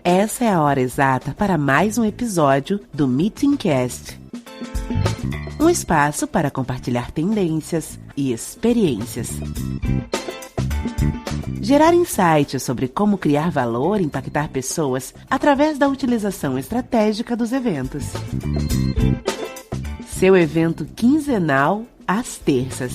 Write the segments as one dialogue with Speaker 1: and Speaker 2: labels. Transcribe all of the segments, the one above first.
Speaker 1: Essa é a hora exata para mais um episódio do Meetingcast. Um espaço para compartilhar tendências e experiências. Gerar insights sobre como criar valor e impactar pessoas através da utilização estratégica dos eventos. Seu evento quinzenal às terças.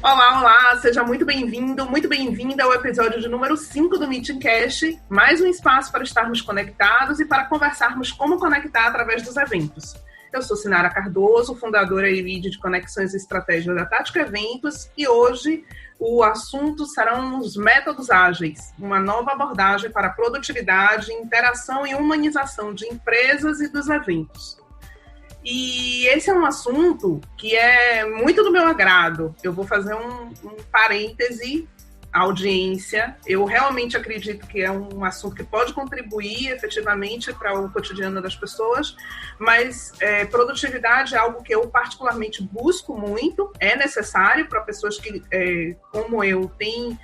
Speaker 2: Olá, seja muito bem-vindo, muito bem-vinda ao episódio de número 5 do Meetingcast, mais um espaço para estarmos conectados e para conversarmos como conectar através dos eventos. Eu sou Sinara Cardoso, fundadora e lead de Conexões e Estratégias da Tática Eventos, e hoje o assunto serão os métodos ágeis, uma nova abordagem para a produtividade, interação e humanização de empresas e dos eventos. E esse é um assunto que é muito do meu agrado. Eu vou fazer um parêntese, audiência. Eu realmente acredito que é um assunto que pode contribuir efetivamente para o cotidiano das pessoas, mas produtividade é algo que eu particularmente busco muito, é necessário para pessoas que, como eu, têm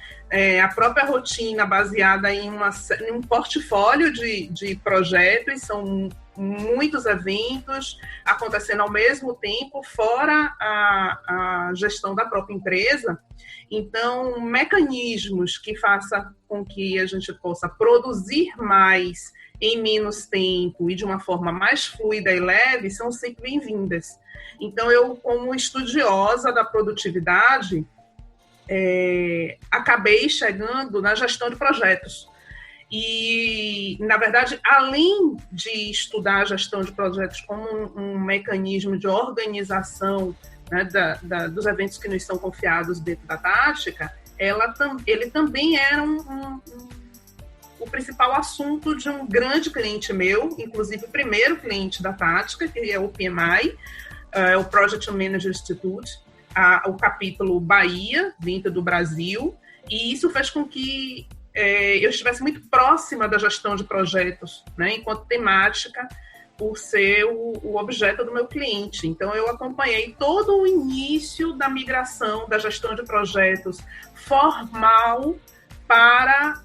Speaker 2: a própria rotina baseada em um portfólio de projetos, são muitos eventos acontecendo ao mesmo tempo, fora a gestão da própria empresa. Então, mecanismos que façam com que a gente possa produzir mais em menos tempo e de uma forma mais fluida e leve são sempre bem-vindas. Então, eu, como estudiosa da produtividade, acabei chegando na gestão de projetos. E, na verdade, além de estudar a gestão de projetos como um mecanismo de organização, né, dos eventos que nos são confiados dentro da tática, ele também era o principal assunto de um grande cliente meu, inclusive o primeiro cliente da tática, que é o PMI, o Project Manager Institute, o capítulo Bahia, dentro do Brasil, e isso fez com que eu estivesse muito próxima da gestão de projetos, né, enquanto temática, por ser o objeto do meu cliente. Então, eu acompanhei todo o início da migração da gestão de projetos formal para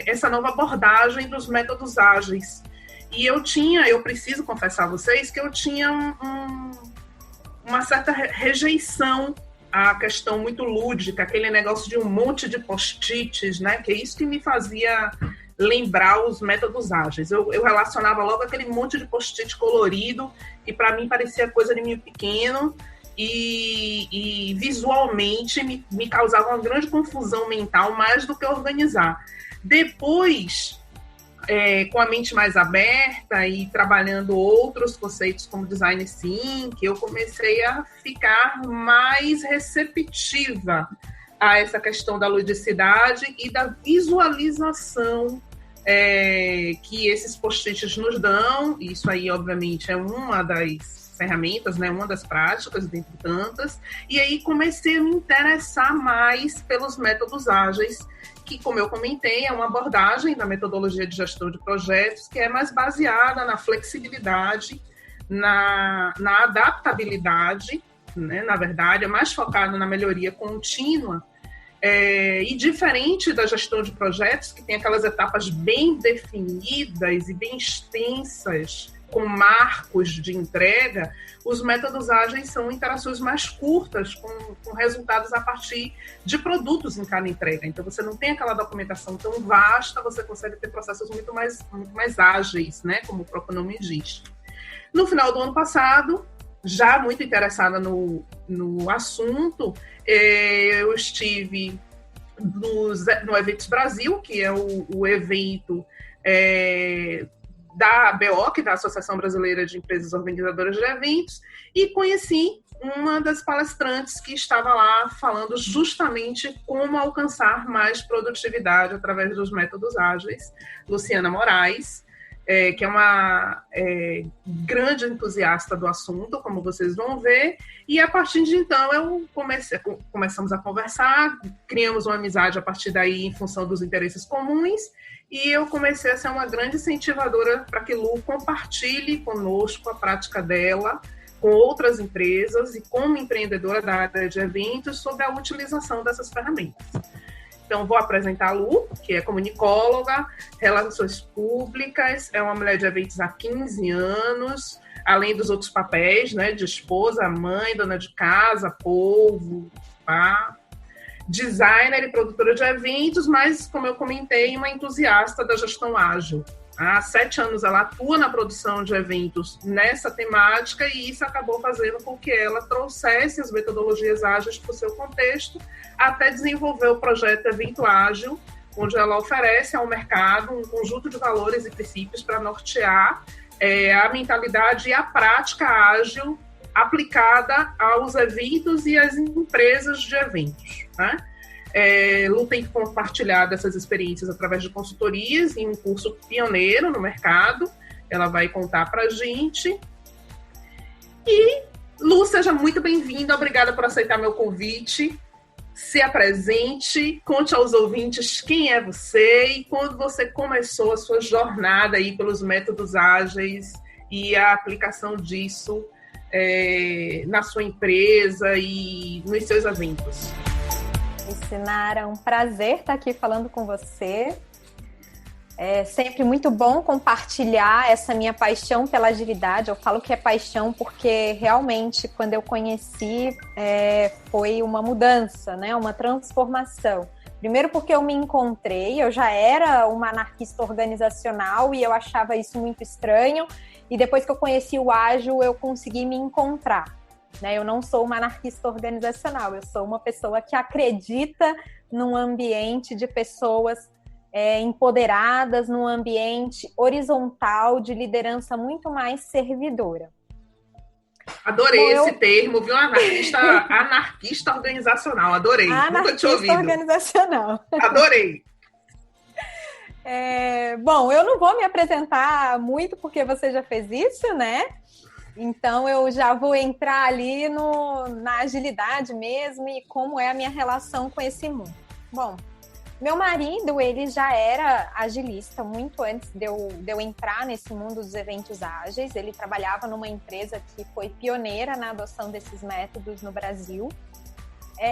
Speaker 2: essa nova abordagem dos métodos ágeis. E eu preciso confessar a vocês que eu tinha uma certa rejeição à questão muito lúdica, aquele negócio de um monte de post-its, né? Que é isso que me fazia lembrar os métodos ágeis. Eu relacionava logo aquele monte de post-it colorido, que para mim parecia coisa de menino pequeno, e visualmente me causava uma grande confusão mental, mais do que organizar. Depois, com a mente mais aberta e trabalhando outros conceitos como design thinking, eu comecei a ficar mais receptiva a essa questão da ludicidade e da visualização que esses post-its nos dão. Isso aí, obviamente, é uma das ferramentas, né, uma das práticas, dentre tantas. E aí comecei a me interessar mais pelos métodos ágeis, que, como eu comentei, é uma abordagem da metodologia de gestão de projetos que é mais baseada na flexibilidade, na adaptabilidade, né? Na verdade, é mais focada na melhoria contínua, e diferente da gestão de projetos, que tem aquelas etapas bem definidas e bem extensas, com marcos de entrega, os métodos ágeis são interações mais curtas, com resultados a partir de produtos em cada entrega. Então, você não tem aquela documentação tão vasta, você consegue ter processos muito mais ágeis, né, como o próprio nome diz. No final do ano passado, já muito interessada no assunto, eu estive no Eventos Brasil, que é o evento da ABO, da Associação Brasileira de Empresas Organizadoras de Eventos, e conheci uma das palestrantes que estava lá falando justamente como alcançar mais produtividade através dos métodos ágeis, Luciana Moraes. que é uma grande entusiasta do assunto, como vocês vão ver, e a partir de então começamos a conversar, criamos uma amizade a partir daí em função dos interesses comuns, e eu comecei a ser uma grande incentivadora para que Lu compartilhe conosco a prática dela com outras empresas e como empreendedora da área de eventos sobre a utilização dessas ferramentas. Então, vou apresentar a Lu, que é comunicóloga, relações públicas, é uma mulher de eventos há 15 anos, além dos outros papéis, né, de esposa, mãe, dona de casa, povo, pá, designer e produtora de eventos, mas, como eu comentei, uma entusiasta da gestão ágil. Há 7 anos ela atua na produção de eventos nessa temática e isso acabou fazendo com que ela trouxesse as metodologias ágeis para o seu contexto, até desenvolver o projeto Evento Ágil, onde ela oferece ao mercado um conjunto de valores e princípios para nortear a mentalidade e a prática ágil aplicada aos eventos e às empresas de eventos, né? Lu tem compartilhado essas experiências através de consultorias em um curso pioneiro no mercado. Ela vai contar para a gente. E, Lu, seja muito bem-vinda. Obrigada por aceitar meu convite. Se apresente, conte aos ouvintes quem é você e quando você começou a sua jornada aí pelos métodos ágeis e a aplicação disso na sua empresa e nos seus eventos.
Speaker 3: Sinara, um prazer estar aqui falando com você. É sempre muito bom compartilhar essa minha paixão pela agilidade. Eu falo que é paixão porque realmente quando eu conheci foi uma mudança, né? Uma transformação. Primeiro porque eu me encontrei, eu já era uma anarquista organizacional e eu achava isso muito estranho. E depois que eu conheci o ágil, eu consegui me encontrar. Eu não sou uma anarquista organizacional, eu sou uma pessoa que acredita num ambiente de pessoas empoderadas, num ambiente horizontal de liderança muito mais servidora.
Speaker 2: Adorei esse termo, viu? Anarquista organizacional, adorei. Nunca tinha ouvido.
Speaker 3: Organizacional.
Speaker 2: Adorei.
Speaker 3: Bom, eu não vou me apresentar muito porque você já fez isso, né? Então, eu já vou entrar ali na agilidade mesmo e como é a minha relação com esse mundo. Bom, meu marido, ele já era agilista muito antes de eu entrar nesse mundo dos eventos ágeis. Ele trabalhava numa empresa que foi pioneira na adoção desses métodos no Brasil.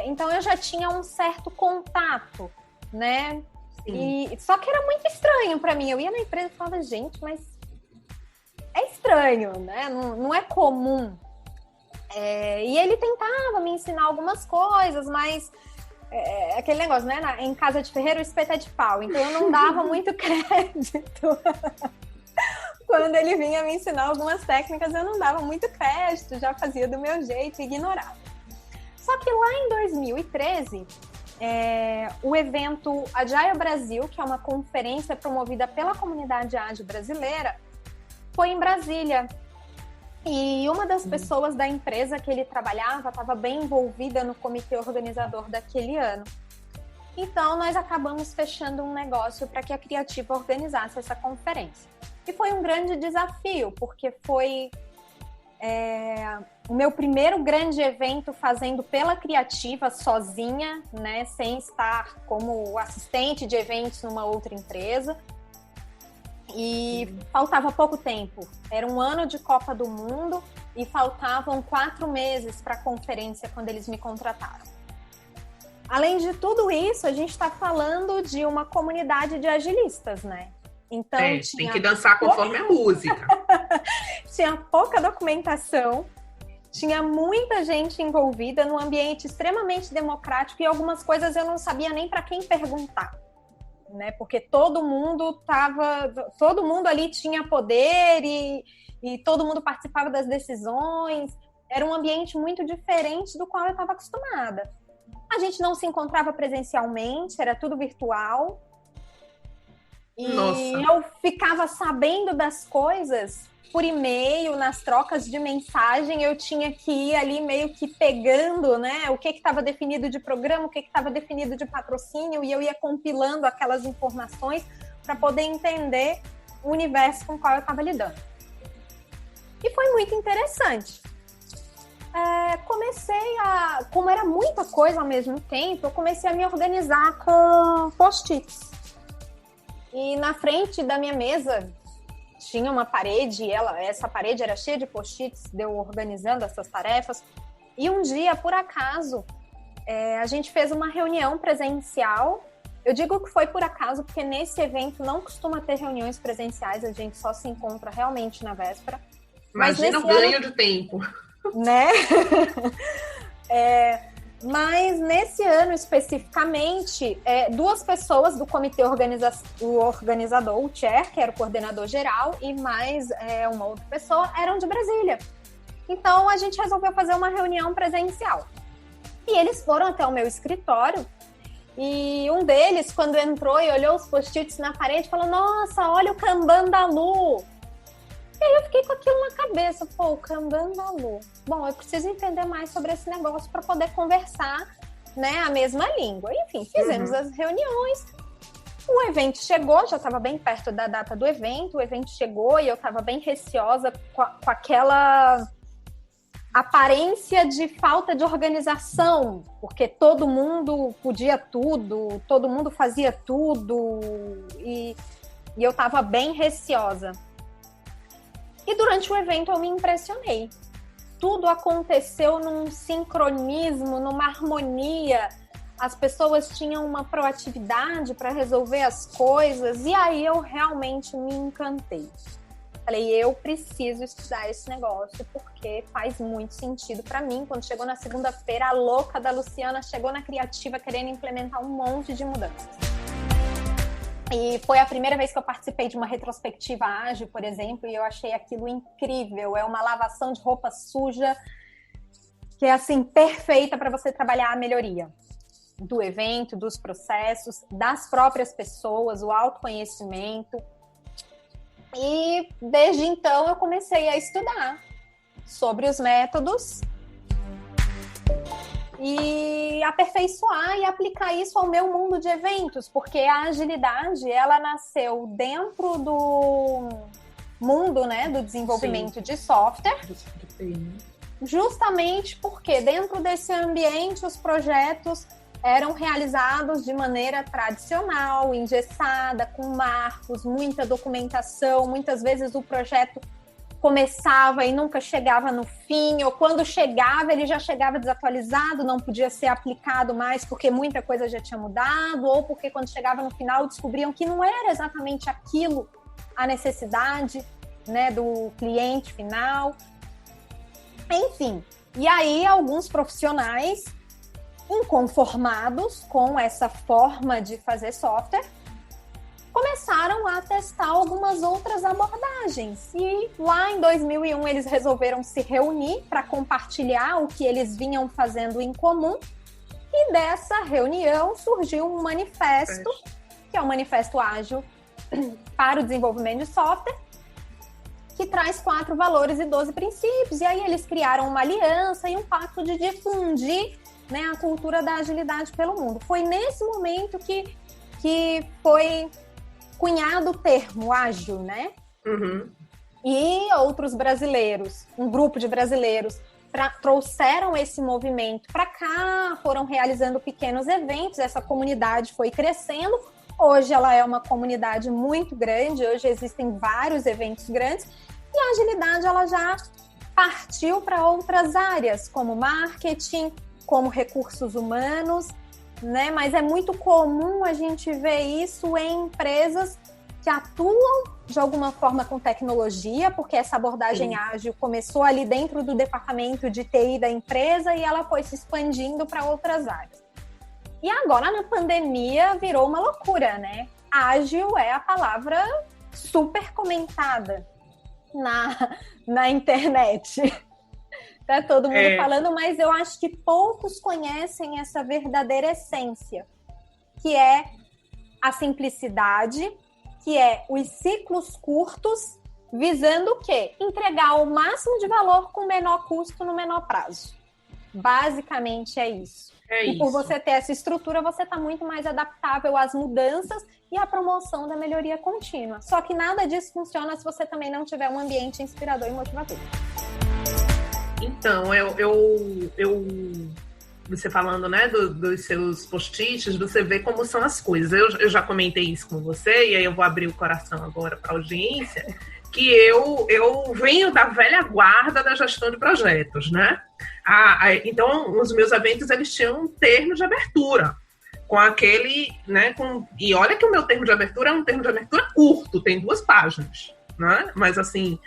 Speaker 3: Então, eu já tinha um certo contato, né? Só que era muito estranho para mim. Eu ia na empresa e falava, gente, mas é estranho, né? Não é comum. E ele tentava me ensinar algumas coisas, mas aquele negócio, né? Em casa de ferreiro, o espeto é de pau. Então eu não dava muito crédito. Quando ele vinha me ensinar algumas técnicas, eu não dava muito crédito, já fazia do meu jeito e ignorava. Só que lá em 2013, o evento Agile Brasil, que é uma conferência promovida pela comunidade ágil brasileira, foi em Brasília. E uma das pessoas da empresa que ele trabalhava estava bem envolvida no comitê organizador daquele ano. Então, nós acabamos fechando um negócio para que a Criativa organizasse essa conferência. E foi um grande desafio, porque foi o meu primeiro grande evento fazendo pela Criativa sozinha, né, sem estar como assistente de eventos numa outra empresa. E faltava pouco tempo. Era um ano de Copa do Mundo e faltavam 4 meses para a conferência quando eles me contrataram. Além de tudo isso, a gente está falando de uma comunidade de agilistas, né? Então,
Speaker 2: tem que dançar conforme a música.
Speaker 3: Tinha pouca documentação, tinha muita gente envolvida num ambiente extremamente democrático e algumas coisas eu não sabia nem para quem perguntar, né? Porque todo mundo ali tinha poder e todo mundo participava das decisões. Era um ambiente muito diferente do qual eu estava acostumada. A gente não se encontrava presencialmente, era tudo virtual. E eu ficava sabendo das coisas por e-mail, nas trocas de mensagem, eu tinha que ir ali meio que pegando, né, o que estava definido de programa, o que estava definido de patrocínio, e eu ia compilando aquelas informações para poder entender universo com o qual eu estava lidando. E foi muito interessante. Como era muita coisa ao mesmo tempo, eu comecei a me organizar com post-its. E na frente da minha mesa tinha uma parede, e essa parede era cheia de post-its, deu organizando essas tarefas. E um dia, por acaso, a gente fez uma reunião presencial. Eu digo que foi por acaso, porque nesse evento não costuma ter reuniões presenciais, a gente só se encontra realmente na véspera.
Speaker 2: Imagina o ganho de tempo.
Speaker 3: Né? Mas nesse ano especificamente, duas pessoas do comitê o organizador, o chair, que era o coordenador geral, e mais uma outra pessoa, eram de Brasília. Então a gente resolveu fazer uma reunião presencial. E eles foram até o meu escritório, e um deles, quando entrou e olhou os post-its na parede, falou: nossa, olha o Kanban da Lu. E aí eu fiquei com aquilo na cabeça, o Kanban da Lu. Bom, eu preciso entender mais sobre esse negócio para poder conversar, né, a mesma língua. Enfim, fizemos as reuniões. O evento chegou, já estava bem perto da data do evento. O evento chegou e eu estava bem receosa com aquela aparência de falta de organização, porque todo mundo podia tudo, todo mundo fazia tudo, e eu estava bem receosa. E durante o evento eu me impressionei. Tudo aconteceu num sincronismo, numa harmonia. As pessoas tinham uma proatividade para resolver as coisas. E aí eu realmente me encantei. Falei, eu preciso estudar esse negócio porque faz muito sentido para mim. Quando chegou na segunda-feira, a louca da Luciana chegou na Criativa querendo implementar um monte de mudanças. E foi a primeira vez que eu participei de uma retrospectiva ágil, por exemplo, e eu achei aquilo incrível. É uma lavação de roupa suja que é, assim, perfeita para você trabalhar a melhoria do evento, dos processos, das próprias pessoas, o autoconhecimento. E desde então eu comecei a estudar sobre os métodos e aperfeiçoar e aplicar isso ao meu mundo de eventos, porque a agilidade, ela nasceu dentro do mundo, né, do desenvolvimento de software, justamente porque dentro desse ambiente os projetos eram realizados de maneira tradicional, engessada, com marcos, muita documentação, muitas vezes o projeto começava e nunca chegava no fim, ou quando chegava, ele já chegava desatualizado, não podia ser aplicado mais porque muita coisa já tinha mudado, ou porque quando chegava no final descobriam que não era exatamente aquilo a necessidade, né, do cliente final. Enfim, e aí alguns profissionais inconformados com essa forma de fazer software começaram a testar algumas outras abordagens. E lá em 2001 eles resolveram se reunir para compartilhar o que eles vinham fazendo em comum. E dessa reunião surgiu um manifesto, que é o Manifesto Ágil para o Desenvolvimento de Software, que traz 4 valores e 12 princípios. E aí eles criaram uma aliança e um pacto de difundir, né, a cultura da agilidade pelo mundo. Foi nesse momento que foi cunhado o termo ágil, né? E outros brasileiros, um grupo de brasileiros, trouxeram esse movimento para cá, foram realizando pequenos eventos, essa comunidade foi crescendo. Hoje ela é uma comunidade muito grande, hoje existem vários eventos grandes, e a agilidade ela já partiu para outras áreas, como marketing, como recursos humanos, né? Mas é muito comum a gente ver isso em empresas que atuam de alguma forma com tecnologia, porque essa abordagem ágil começou ali dentro do departamento de TI da empresa e ela foi se expandindo para outras áreas. E agora na pandemia virou uma loucura, né? Ágil é a palavra super comentada na internet. Tá todo mundo falando, mas eu acho que poucos conhecem essa verdadeira essência, que é a simplicidade, que é os ciclos curtos, visando o quê? Entregar o máximo de valor com o menor custo no menor prazo. Basicamente é isso. E por você ter essa estrutura, você está muito mais adaptável às mudanças e à promoção da melhoria contínua. Só que nada disso funciona se você também não tiver um ambiente inspirador e motivador.
Speaker 2: Então, você falando, né, dos seus post-its, você vê como são as coisas. Eu já comentei isso com você, e aí eu vou abrir o coração agora para a audiência, que eu venho da velha guarda da gestão de projetos, né? Então, os meus eventos, eles tinham um termo de abertura, com aquele, né, e olha que o meu termo de abertura é um termo de abertura curto, tem 2 páginas. Né? Mas, assim,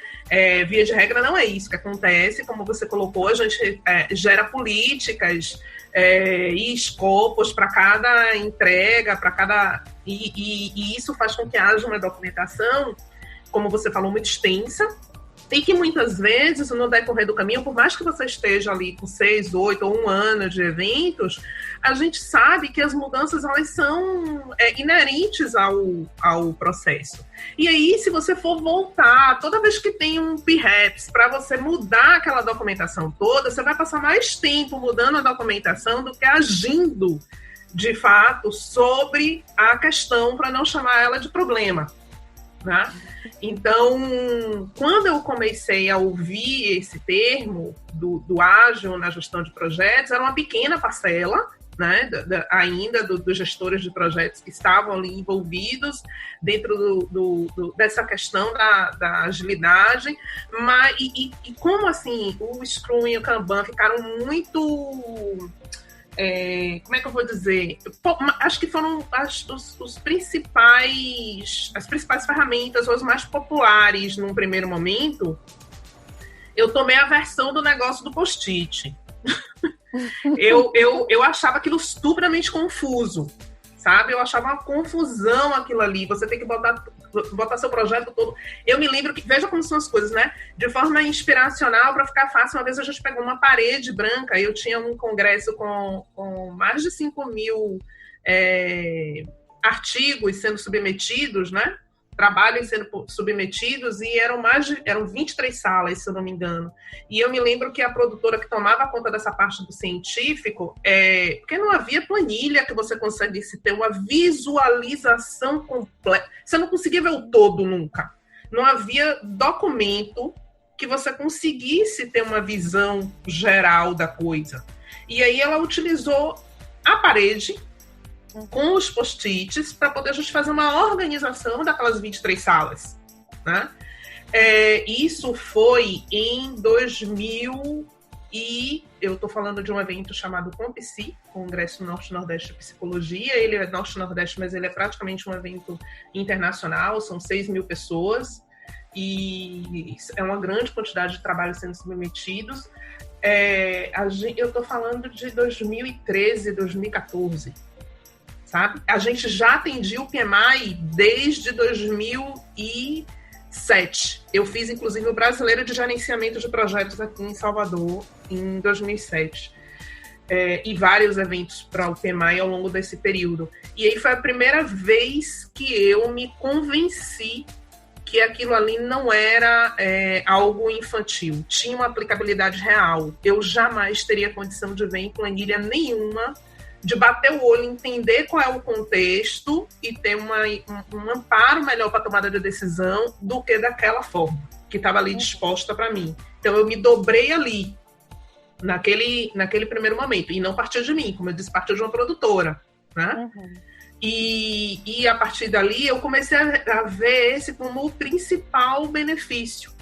Speaker 2: via de regra não é isso que acontece. Como você colocou, a gente gera políticas e escopos para cada entrega, para cada... E isso faz com que haja uma documentação, como você falou, muito extensa, e que muitas vezes, no decorrer do caminho, por mais que você esteja ali com 6, 8 ou 1 ano de eventos, a gente sabe que as mudanças, elas são inerentes ao processo. E aí, se você for voltar, toda vez que tem um PREPS, para você mudar aquela documentação toda, você vai passar mais tempo mudando a documentação do que agindo, de fato, sobre a questão, para não chamar ela de problema. Né? Então, quando eu comecei a ouvir esse termo do ágil na gestão de projetos, era uma pequena parcela, né, ainda dos gestores de projetos que estavam ali envolvidos dentro dessa questão da agilidade, mas e como assim o Scrum e o Kanban ficaram muito... como é que eu vou dizer? Acho que foram as principais ferramentas, ou as mais populares num primeiro momento. Eu tomei a versão do negócio do post-it. eu achava aquilo estupidamente confuso, sabe? Eu achava uma confusão aquilo ali. Você tem que botar seu projeto todo. Eu me lembro que, veja como são as coisas, né? De forma inspiracional, para ficar fácil, uma vez a gente pegou uma parede branca, eu tinha um congresso com mais de 5.000 artigos sendo submetidos, né? Trabalhos sendo submetidos, e eram 23 salas, se eu não me engano. E eu me lembro que a produtora que tomava conta dessa parte do científico, porque não havia planilha que você conseguisse ter uma visualização completa. Você não conseguia ver o todo nunca. Não havia documento que você conseguisse ter uma visão geral da coisa. E aí ela utilizou a parede com os post-its para poder a gente fazer uma organização daquelas 23 salas, né? Isso foi em 2000 e eu estou falando de um evento chamado COMPSI, Congresso Norte-Nordeste de Psicologia. Ele é Norte-Nordeste, mas ele é praticamente um evento internacional, são 6.000 pessoas e é uma grande quantidade de trabalhos sendo submetidos. Eu estou falando de 2013, 2014. Sabe? A gente já atendia o PMI desde 2007. Eu fiz, inclusive, o Brasileiro de Gerenciamento de Projetos aqui em Salvador, em 2007. E vários eventos para o PMI ao longo desse período. E aí foi a primeira vez que eu me convenci que aquilo ali não era algo infantil. Tinha uma aplicabilidade real. Eu jamais teria condição de ver em planilha nenhuma, de bater o olho, entender qual é o contexto e ter um amparo melhor para a tomada de decisão do que daquela forma, que estava ali disposta para mim. Então, eu me dobrei ali, naquele primeiro momento. E não partiu de mim, como eu disse, partiu de uma produtora. Né? Uhum. E a partir dali, eu comecei a ver esse como o principal benefício.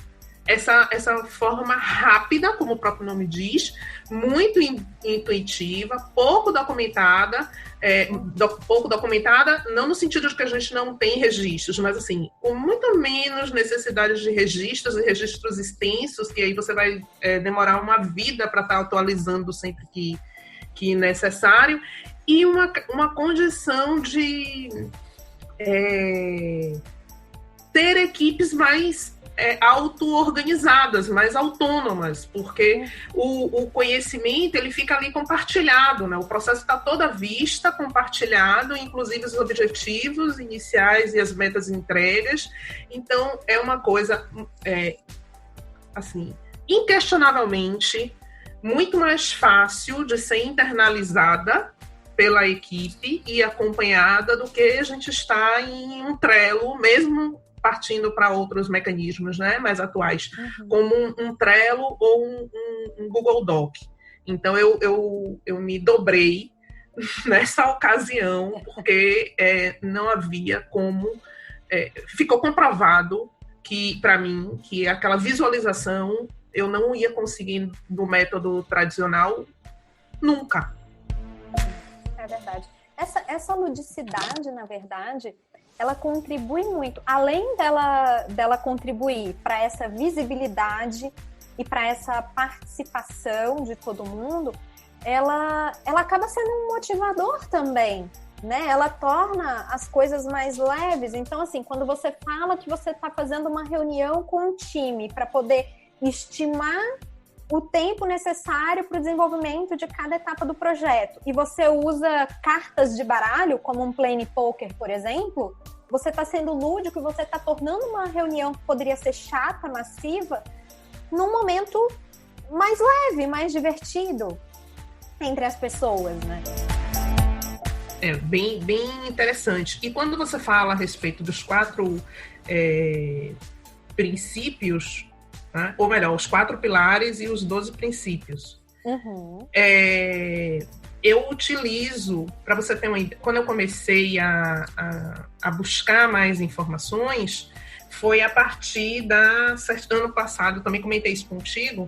Speaker 2: Essa forma rápida, como o próprio nome diz, muito intuitiva, pouco documentada, não no sentido de que a gente não tem registros, mas assim, com muito menos necessidade de registros e registros extensos, que aí você vai demorar uma vida para estar atualizando sempre que necessário, e uma condição de ter equipes mais auto-organizadas, mais autônomas, porque o conhecimento ele fica ali compartilhado, né? O processo está todo à vista, compartilhado, inclusive os objetivos iniciais e as metas entregas. Então, é uma coisa, assim, inquestionavelmente muito mais fácil de ser internalizada pela equipe e acompanhada do que a gente está em um Trello, mesmo partindo para outros mecanismos, né, mais atuais, como um Trello ou um Google Doc. Então, eu me dobrei nessa ocasião, porque não havia como... ficou comprovado que, para mim, que aquela visualização eu não ia conseguir do método tradicional nunca.
Speaker 3: É verdade. Essa ludicidade, na verdade, ela contribui muito. Além dela contribuir para essa visibilidade e para essa participação de todo mundo, ela acaba sendo um motivador também, né? Ela torna as coisas mais leves. Então, assim, quando você fala que você está fazendo uma reunião com o time para poder estimar o tempo necessário para o desenvolvimento de cada etapa do projeto, e você usa cartas de baralho, como um plane poker, por exemplo, você está sendo lúdico e você está tornando uma reunião que poderia ser chata, massiva, num momento mais leve, mais divertido entre as pessoas, né?
Speaker 2: Bem interessante. E quando você fala a respeito dos 4 princípios, né? Ou melhor, os 4 pilares e os 12 princípios. Eu utilizo, para você ter uma ideia, quando eu comecei a buscar mais informações, foi a partir ano passado, também comentei isso contigo,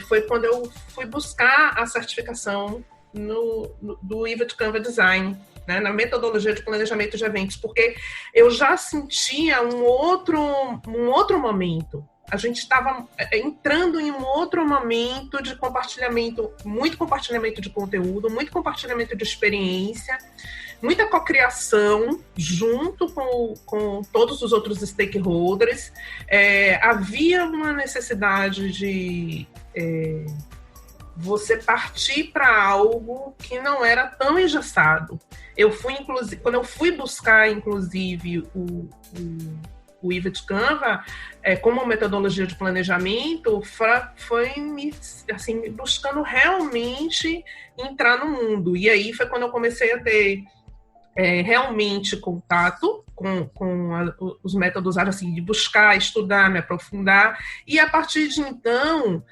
Speaker 2: foi quando eu fui buscar a certificação do IVA de Canva Design, né, na metodologia de planejamento de eventos, porque eu já sentia um outro momento. A gente estava entrando em um outro momento de compartilhamento, muito compartilhamento de conteúdo, muito compartilhamento de experiência, muita cocriação junto com todos os outros stakeholders. Havia uma necessidade de você partir para algo que não era tão engessado. Quando eu fui buscar, inclusive, o IVA de Canva, como metodologia de planejamento, foi assim, buscando realmente entrar no mundo. E aí foi quando eu comecei a ter realmente contato com os métodos, assim, de buscar, estudar, me aprofundar. E a partir de então,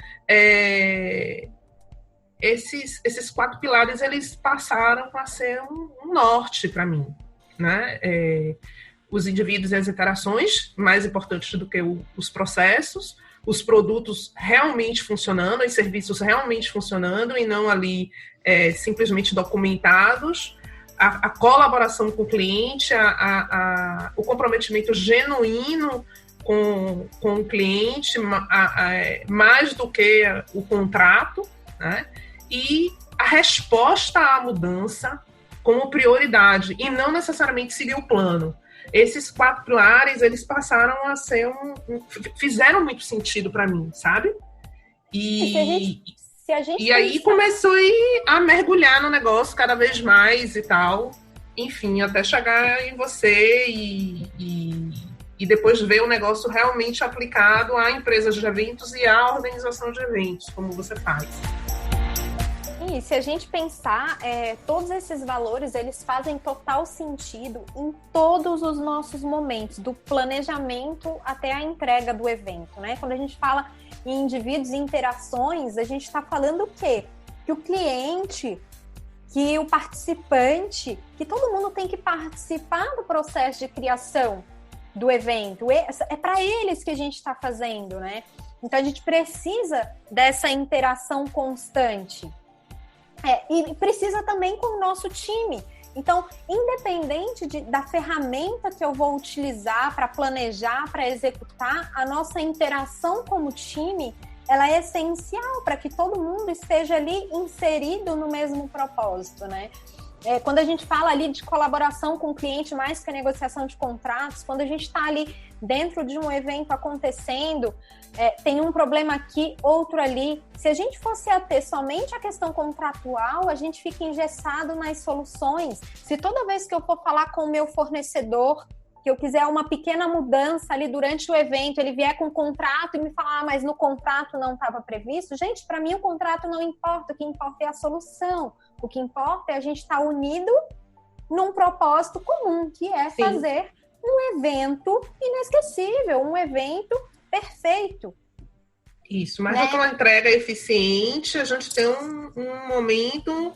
Speaker 2: esses 4 pilares, eles passaram a ser um norte para mim, né? Os indivíduos e as interações, mais importantes do que os processos, os produtos realmente funcionando, os serviços realmente funcionando e não ali simplesmente documentados, a colaboração com o cliente, o comprometimento genuíno com o cliente, mais do que o contrato, né? E a resposta à mudança como prioridade, e não necessariamente seguir o plano. Esses 4 pilares, eles passaram a ser fizeram muito sentido para mim, sabe? E aí começou a mergulhar no negócio cada vez mais e tal. Enfim, até chegar em você e depois ver o negócio realmente aplicado a empresas de eventos e à organização de eventos, como você faz.
Speaker 3: E se a gente pensar, todos esses valores, eles fazem total sentido em todos os nossos momentos, do planejamento até a entrega do evento, né? Quando a gente fala em indivíduos e interações, a gente está falando o quê? Que o cliente, que o participante, que todo mundo tem que participar do processo de criação do evento. É para eles que a gente está fazendo, né? Então a gente precisa dessa interação constante. E precisa também com o nosso time. Então, independente da ferramenta que eu vou utilizar para planejar, para executar, a nossa interação como time, ela é essencial para que todo mundo esteja ali inserido no mesmo propósito, né? Quando a gente fala ali de colaboração com o cliente, mais que a negociação de contratos, quando a gente está ali dentro de um evento acontecendo, tem um problema aqui, outro ali. Se a gente fosse a ter somente a questão contratual, a gente fica engessado nas soluções. Se toda vez que eu for falar com o meu fornecedor, que eu quiser uma pequena mudança ali durante o evento, ele vier com um contrato e me falar, mas no contrato não estava previsto. Gente, para mim o contrato não importa, o que importa é a solução. O que importa é a gente estar unido num propósito comum, que é fazer um evento inesquecível, um evento perfeito.
Speaker 2: Isso, mas com uma entrega eficiente, a gente tem um momento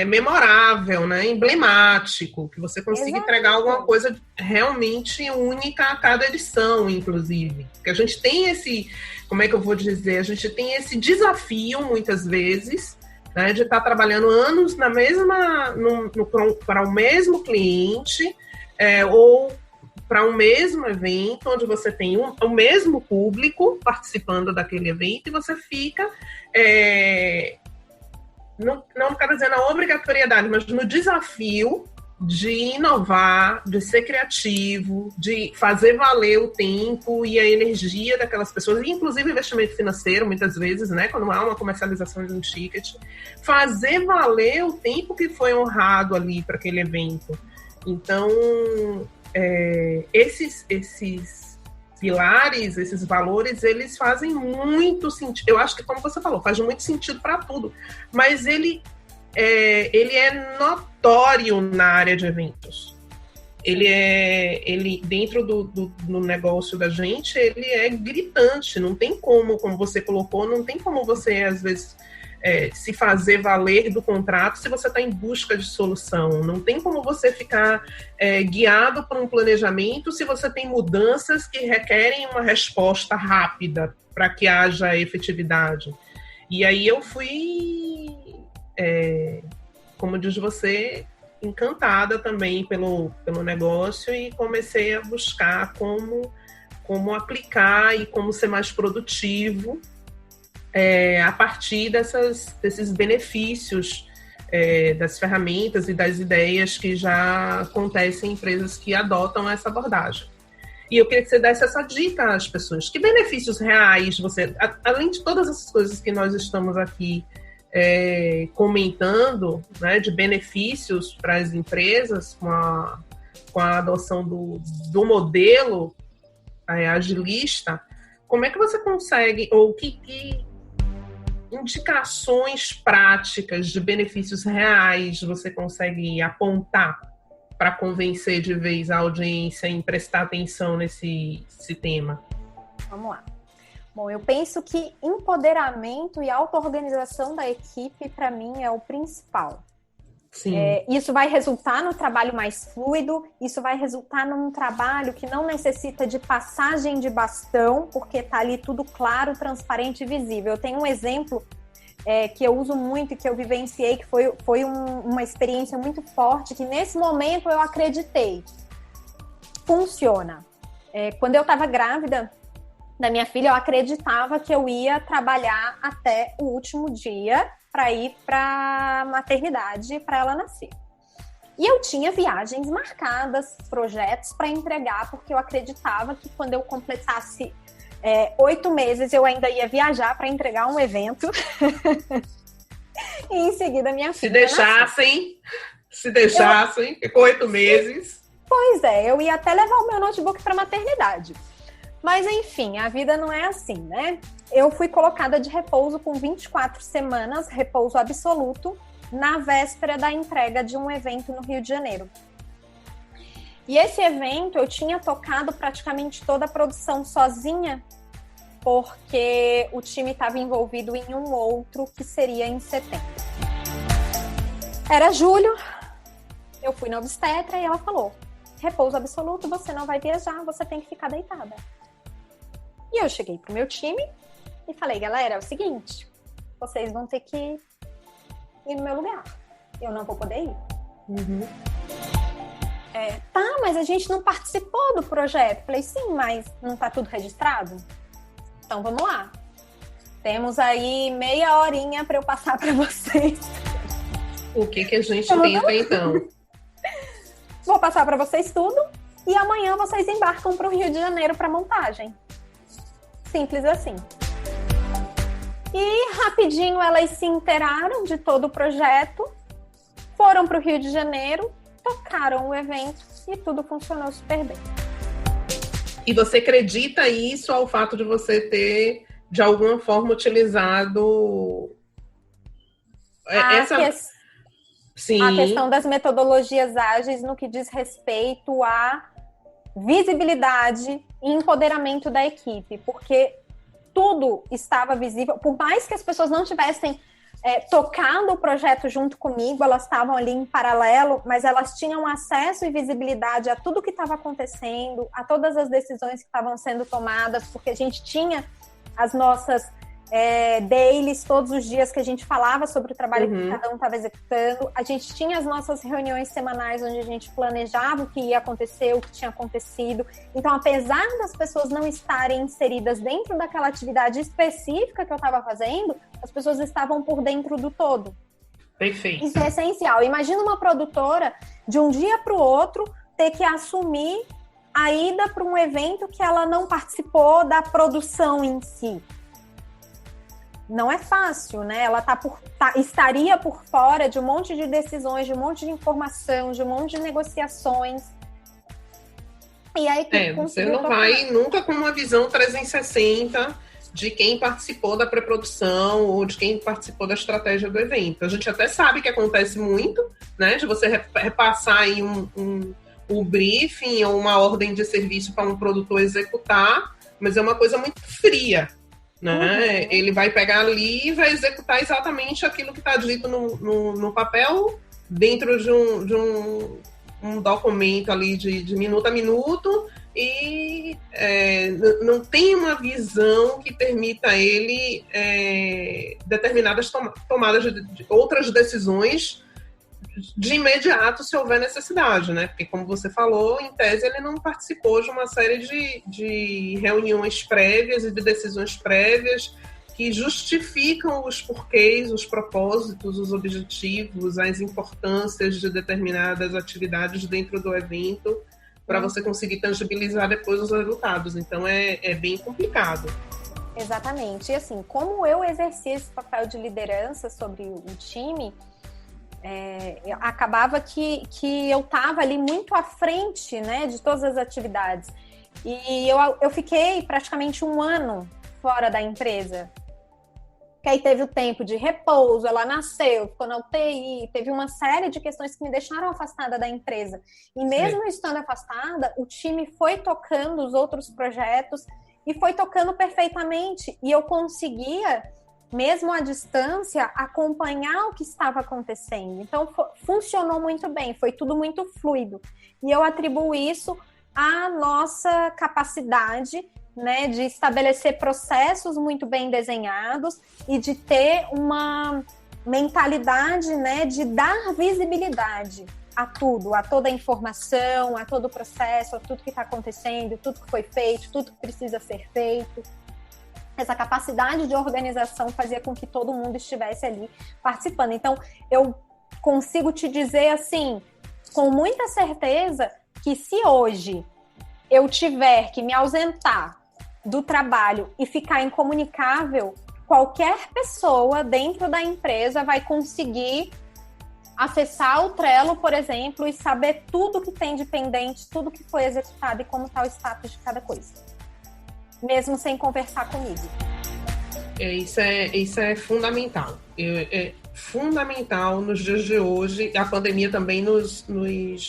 Speaker 2: memorável, né? Emblemático, que você consiga entregar alguma coisa realmente única a cada edição, inclusive. Porque a gente tem esse, como é que eu vou dizer? A gente tem esse desafio, muitas vezes, né, de estar trabalhando anos na mesma, para o mesmo cliente, ou para um mesmo evento, onde você tem o mesmo público participando daquele evento, e você fica, não quero dizer na obrigatoriedade, mas no desafio de inovar, de ser criativo, de fazer valer o tempo e a energia daquelas pessoas, e inclusive investimento financeiro, muitas vezes, né, quando há uma comercialização de um ticket, fazer valer o tempo que foi honrado ali para aquele evento. Então, esses pilares, esses valores, eles fazem muito sentido. Eu acho que, como você falou, faz muito sentido para tudo, mas ele é notório na área de eventos. Ele dentro do negócio da gente, ele é gritante. Não tem como você colocou, não tem como você, às vezes, se fazer valer do contrato se você está em busca de solução. Não tem como você ficar guiado por um planejamento se você tem mudanças que requerem uma resposta rápida para que haja efetividade. E aí eu fui, como diz você, encantada também pelo negócio, e comecei a buscar como aplicar e como ser mais produtivo a partir desses benefícios das ferramentas e das ideias que já acontecem em empresas que adotam essa abordagem. E eu queria que você desse essa dica às pessoas. Que benefícios reais você, além de todas essas coisas que nós estamos aqui comentando, né, de benefícios para as empresas com a adoção do modelo agilista, como é que você consegue, ou que indicações práticas de benefícios reais você consegue apontar para convencer de vez a audiência em prestar atenção nesse tema?
Speaker 3: Vamos lá. Bom, eu penso que empoderamento e auto-organização da equipe, para mim, é o principal.
Speaker 2: Sim.
Speaker 3: Isso vai resultar no trabalho mais fluido, isso vai resultar num trabalho que não necessita de passagem de bastão, porque está ali tudo claro, transparente e visível. Eu tenho um exemplo que eu uso muito e que eu vivenciei, que foi uma experiência muito forte, que nesse momento eu acreditei. Funciona. Quando eu estava grávida da minha filha, eu acreditava que eu ia trabalhar até o último dia para ir para a maternidade, para ela nascer. E eu tinha viagens marcadas, projetos para entregar, porque eu acreditava que quando eu completasse 8 meses, eu ainda ia viajar para entregar um evento. E em seguida minha filha
Speaker 2: Se deixassem, ficou 8 meses.
Speaker 3: Pois eu ia até levar o meu notebook para a maternidade. Mas, enfim, a vida não é assim, né? Eu fui colocada de repouso com 24 semanas, repouso absoluto, na véspera da entrega de um evento no Rio de Janeiro. E esse evento eu tinha tocado praticamente toda a produção sozinha, porque o time estava envolvido em um outro que seria em setembro. Era julho, eu fui na obstetra e ela falou: repouso absoluto, você não vai viajar, você tem que ficar deitada. E eu cheguei pro meu time e falei: galera, é o seguinte, vocês vão ter que ir no meu lugar. Eu não vou poder ir.
Speaker 2: Uhum.
Speaker 3: Tá, mas a gente não participou do projeto. Falei: sim, mas não tá tudo registrado? Então vamos lá. Temos aí meia horinha para eu passar para vocês.
Speaker 2: O que a gente tenta então?
Speaker 3: Vou passar para vocês tudo e amanhã vocês embarcam para o Rio de Janeiro para montagem. Simples assim. E rapidinho elas se inteiraram de todo o projeto, foram para o Rio de Janeiro, tocaram o evento e tudo funcionou super bem.
Speaker 2: E você acredita isso ao fato de você ter, de alguma forma, utilizado Sim.
Speaker 3: A questão das metodologias ágeis no que diz respeito à visibilidade e empoderamento da equipe, porque tudo estava visível, por mais que as pessoas não tivessem tocando o projeto junto comigo, elas estavam ali em paralelo, mas elas tinham acesso e visibilidade a tudo que estava acontecendo, a todas as decisões que estavam sendo tomadas, porque a gente tinha as nossas dailies, todos os dias que a gente falava sobre o trabalho que cada um estava executando. A gente tinha as nossas reuniões semanais onde a gente planejava o que ia acontecer, o que tinha acontecido. Então, apesar das pessoas não estarem inseridas dentro daquela atividade específica que eu estava fazendo, as pessoas estavam por dentro do todo.
Speaker 2: Perfeito.
Speaker 3: Isso é essencial. Imagina uma produtora, de um dia para o outro, ter que assumir a ida para um evento que ela não participou da produção em si. Não é fácil, né? Ela estaria por fora de um monte de decisões, de um monte de informação, de um monte de negociações. E aí
Speaker 2: você não vai nunca com uma visão 360 de quem participou da pré-produção ou de quem participou da estratégia do evento. A gente até sabe que acontece muito, né? De você repassar aí um briefing ou uma ordem de serviço para um produtor executar, mas é uma coisa muito fria. Né? Ele vai pegar ali e vai executar exatamente aquilo que está dito no papel dentro de um documento ali de minuto a minuto e não tem uma visão que permita a ele determinadas tomadas de outras decisões de imediato, se houver necessidade, né? Porque, como você falou, em tese ele não participou de uma série de reuniões prévias e de decisões prévias que justificam os porquês, os propósitos, os objetivos, as importâncias de determinadas atividades dentro do evento para você conseguir tangibilizar depois os resultados. Então, é bem complicado.
Speaker 3: Exatamente. E, assim, como eu exerci esse papel de liderança sobre o time... acabava que eu estava ali muito à frente, né, de todas as atividades. E eu fiquei praticamente 1 ano fora da empresa. Que aí teve o tempo de repouso, ela nasceu, ficou na UTI, teve uma série de questões que me deixaram afastada da empresa. E mesmo estando afastada, o time foi tocando os outros projetos e foi tocando perfeitamente. E eu conseguia... mesmo à distância, acompanhar o que estava acontecendo. Então, funcionou muito bem, foi tudo muito fluido. E eu atribuo isso à nossa capacidade, né, de estabelecer processos muito bem desenhados e de ter uma mentalidade, né, de dar visibilidade a tudo, a toda a informação, a todo o processo, a tudo que está acontecendo, tudo que foi feito, tudo que precisa ser feito. Essa capacidade de organização fazia com que todo mundo estivesse ali participando. Então, eu consigo te dizer, assim, com muita certeza, que se hoje eu tiver que me ausentar do trabalho e ficar incomunicável, qualquer pessoa dentro da empresa vai conseguir acessar o Trello, por exemplo, e saber tudo que tem de pendente, tudo que foi executado e como está o status de cada coisa. Mesmo sem conversar comigo.
Speaker 2: Isso é fundamental. É fundamental nos dias de hoje. A pandemia também nos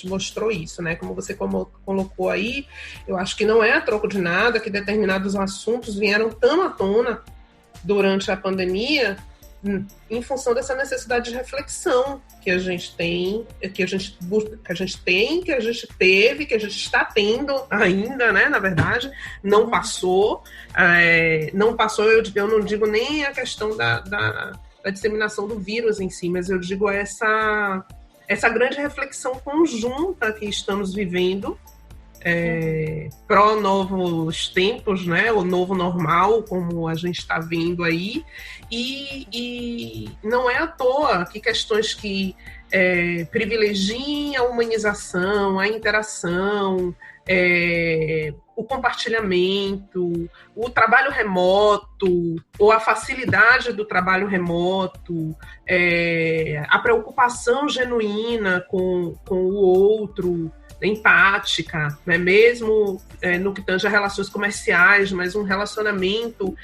Speaker 2: mostrou isso, né? Como você colocou aí, eu acho que não é a troco de nada que determinados assuntos vieram tão à tona durante a pandemia em função dessa necessidade de reflexão que a gente tem, que a gente teve, que a gente está tendo ainda, né? Na verdade, não passou. Não passou, eu não digo nem a questão da disseminação do vírus em si, mas eu digo essa grande reflexão conjunta que estamos vivendo pró-novos tempos, né? O novo normal, como a gente está vendo aí, e não é à toa que questões que privilegiem a humanização, a interação, o compartilhamento, o trabalho remoto, ou a facilidade do trabalho remoto, a preocupação genuína com o outro, empática, né? Mesmo no que tange a relações comerciais, mas um relacionamento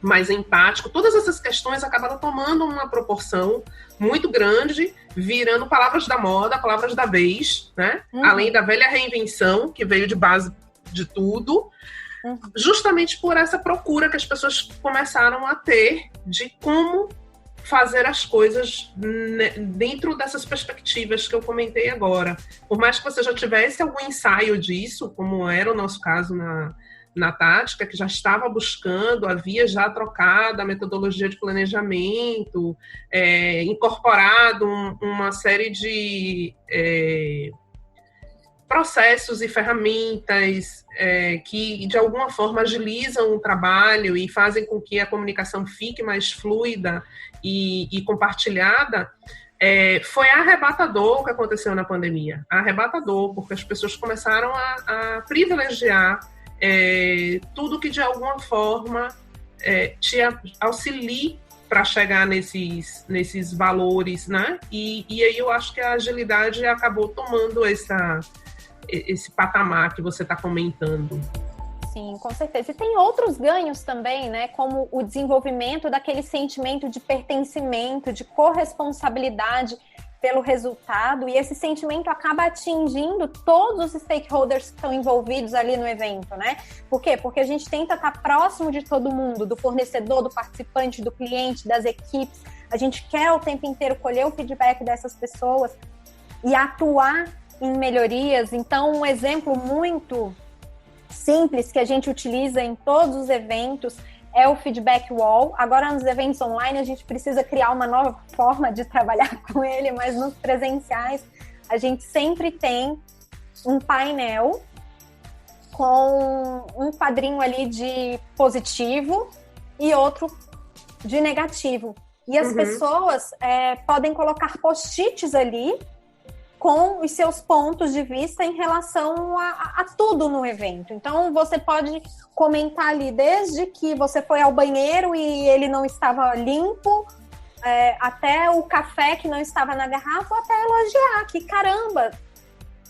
Speaker 2: mais empático. Todas essas questões acabaram tomando uma proporção muito grande, virando palavras da moda, palavras da vez, né? Além da velha reinvenção, que veio de base de tudo, justamente por essa procura que as pessoas começaram a ter de como fazer as coisas dentro dessas perspectivas que eu comentei agora. Por mais que você já tivesse algum ensaio disso, como era o nosso caso na Tática, que já estava buscando, havia já trocado a metodologia de planejamento, incorporado uma série de processos e ferramentas que, de alguma forma, agilizam o trabalho e fazem com que a comunicação fique mais fluida e compartilhada. Foi arrebatador o que aconteceu na pandemia. Arrebatador, porque as pessoas começaram a privilegiar tudo que, de alguma forma, te auxilie para chegar nesses valores, né? E aí eu acho que a agilidade acabou tomando esse patamar que você está comentando.
Speaker 3: Sim, com certeza. E tem outros ganhos também, né? Como o desenvolvimento daquele sentimento de pertencimento, de corresponsabilidade pelo resultado, e esse sentimento acaba atingindo todos os stakeholders que estão envolvidos ali no evento, né? Por quê? Porque a gente tenta estar próximo de todo mundo, do fornecedor, do participante, do cliente, das equipes. A gente quer o tempo inteiro colher o feedback dessas pessoas e atuar em melhorias. Então, um exemplo muito simples que a gente utiliza em todos os eventos é o feedback wall. Agora, nos eventos online, a gente precisa criar uma nova forma de trabalhar com ele, mas nos presenciais, a gente sempre tem um painel com um quadrinho ali de positivo e outro de negativo. E as pessoas podem colocar post-its ali com os seus pontos de vista em relação a tudo no evento. Então, você pode comentar ali desde que você foi ao banheiro e ele não estava limpo, até o café que não estava na garrafa, até elogiar que, caramba,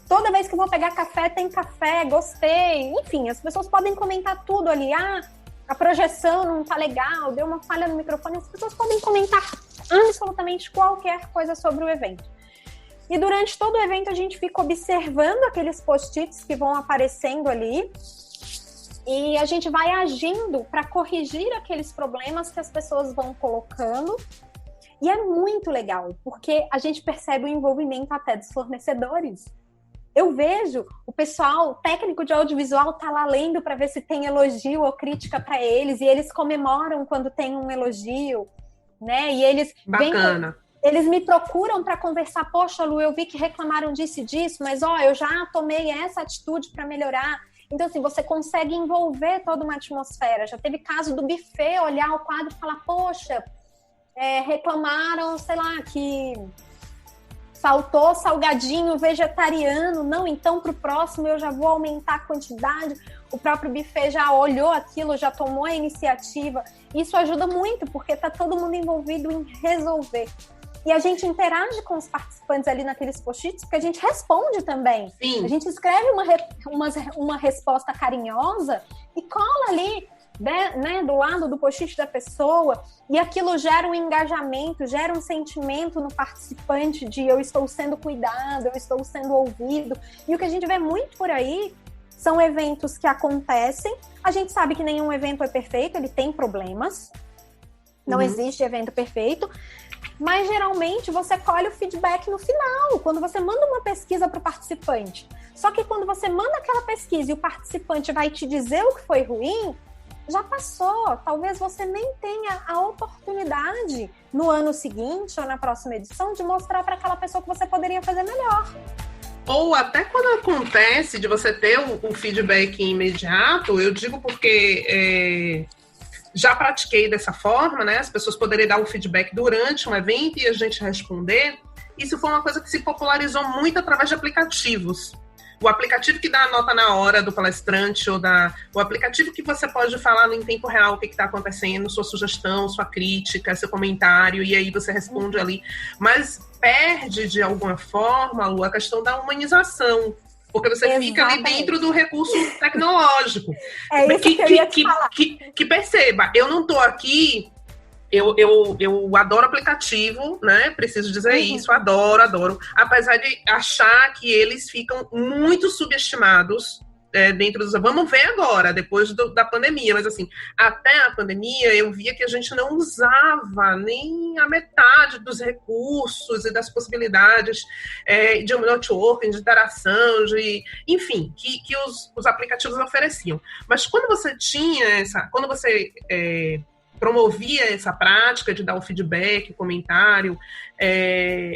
Speaker 3: toda vez que eu vou pegar café, tem café, gostei. Enfim, as pessoas podem comentar tudo ali. A projeção não tá legal, deu uma falha no microfone. As pessoas podem comentar absolutamente qualquer coisa sobre o evento. E durante todo o evento a gente fica observando aqueles post-its que vão aparecendo ali e a gente vai agindo para corrigir aqueles problemas que as pessoas vão colocando. E é muito legal, porque a gente percebe o envolvimento até dos fornecedores. Eu vejo o pessoal, técnico de audiovisual, tá lá lendo para ver se tem elogio ou crítica para eles, e eles comemoram quando tem um elogio, né? E eles
Speaker 2: Bacana.
Speaker 3: Eles me procuram para conversar. Poxa, Lu, eu vi que reclamaram disso e disso, mas eu já tomei essa atitude para melhorar. Então, assim, você consegue envolver toda uma atmosfera. Já teve caso do buffet olhar o quadro e falar, poxa, reclamaram, sei lá, que faltou salgadinho vegetariano. Não, então para o próximo eu já vou aumentar a quantidade. O próprio buffet já olhou aquilo, já tomou a iniciativa. Isso ajuda muito, porque está todo mundo envolvido em resolver. E a gente interage com os participantes ali naqueles post-its, porque a gente responde também.
Speaker 2: Sim.
Speaker 3: A gente escreve uma resposta carinhosa e cola ali, né, do lado do post-it da pessoa, e aquilo gera um engajamento, gera um sentimento no participante de eu estou sendo cuidado, eu estou sendo ouvido. E o que a gente vê muito por aí são eventos que acontecem. A gente sabe que nenhum evento é perfeito, ele tem problemas. Não existe evento perfeito. Mas, geralmente, você colhe o feedback no final, quando você manda uma pesquisa para o participante. Só que quando você manda aquela pesquisa e o participante vai te dizer o que foi ruim, já passou. Talvez você nem tenha a oportunidade no ano seguinte ou na próxima edição de mostrar para aquela pessoa que você poderia fazer melhor.
Speaker 2: Ou até quando acontece de você ter um feedback imediato, eu digo porque já pratiquei dessa forma, né? As pessoas poderiam dar um feedback durante um evento e a gente responder. Isso foi uma coisa que se popularizou muito através de aplicativos. o aplicativo que dá a nota na hora do palestrante, ou o aplicativo que você pode falar em tempo real o que está acontecendo, sua sugestão, sua crítica, seu comentário, e aí você responde ali. Mas perde, de alguma forma, Lu, a questão da humanização. Porque você fica ali dentro do recurso tecnológico.
Speaker 3: É isso que eu ia te falar.
Speaker 2: Que perceba, eu não estou aqui... Eu adoro aplicativo, né? Preciso dizer isso, adoro. Apesar de achar que eles ficam muito subestimados dentro dos... Vamos ver agora, depois da pandemia. Mas, assim, até a pandemia, eu via que a gente não usava nem a metade dos recursos e das possibilidades de networking, de interação, enfim, que os aplicativos ofereciam. Mas quando você tinha quando você promovia essa prática de dar o feedback, o comentário,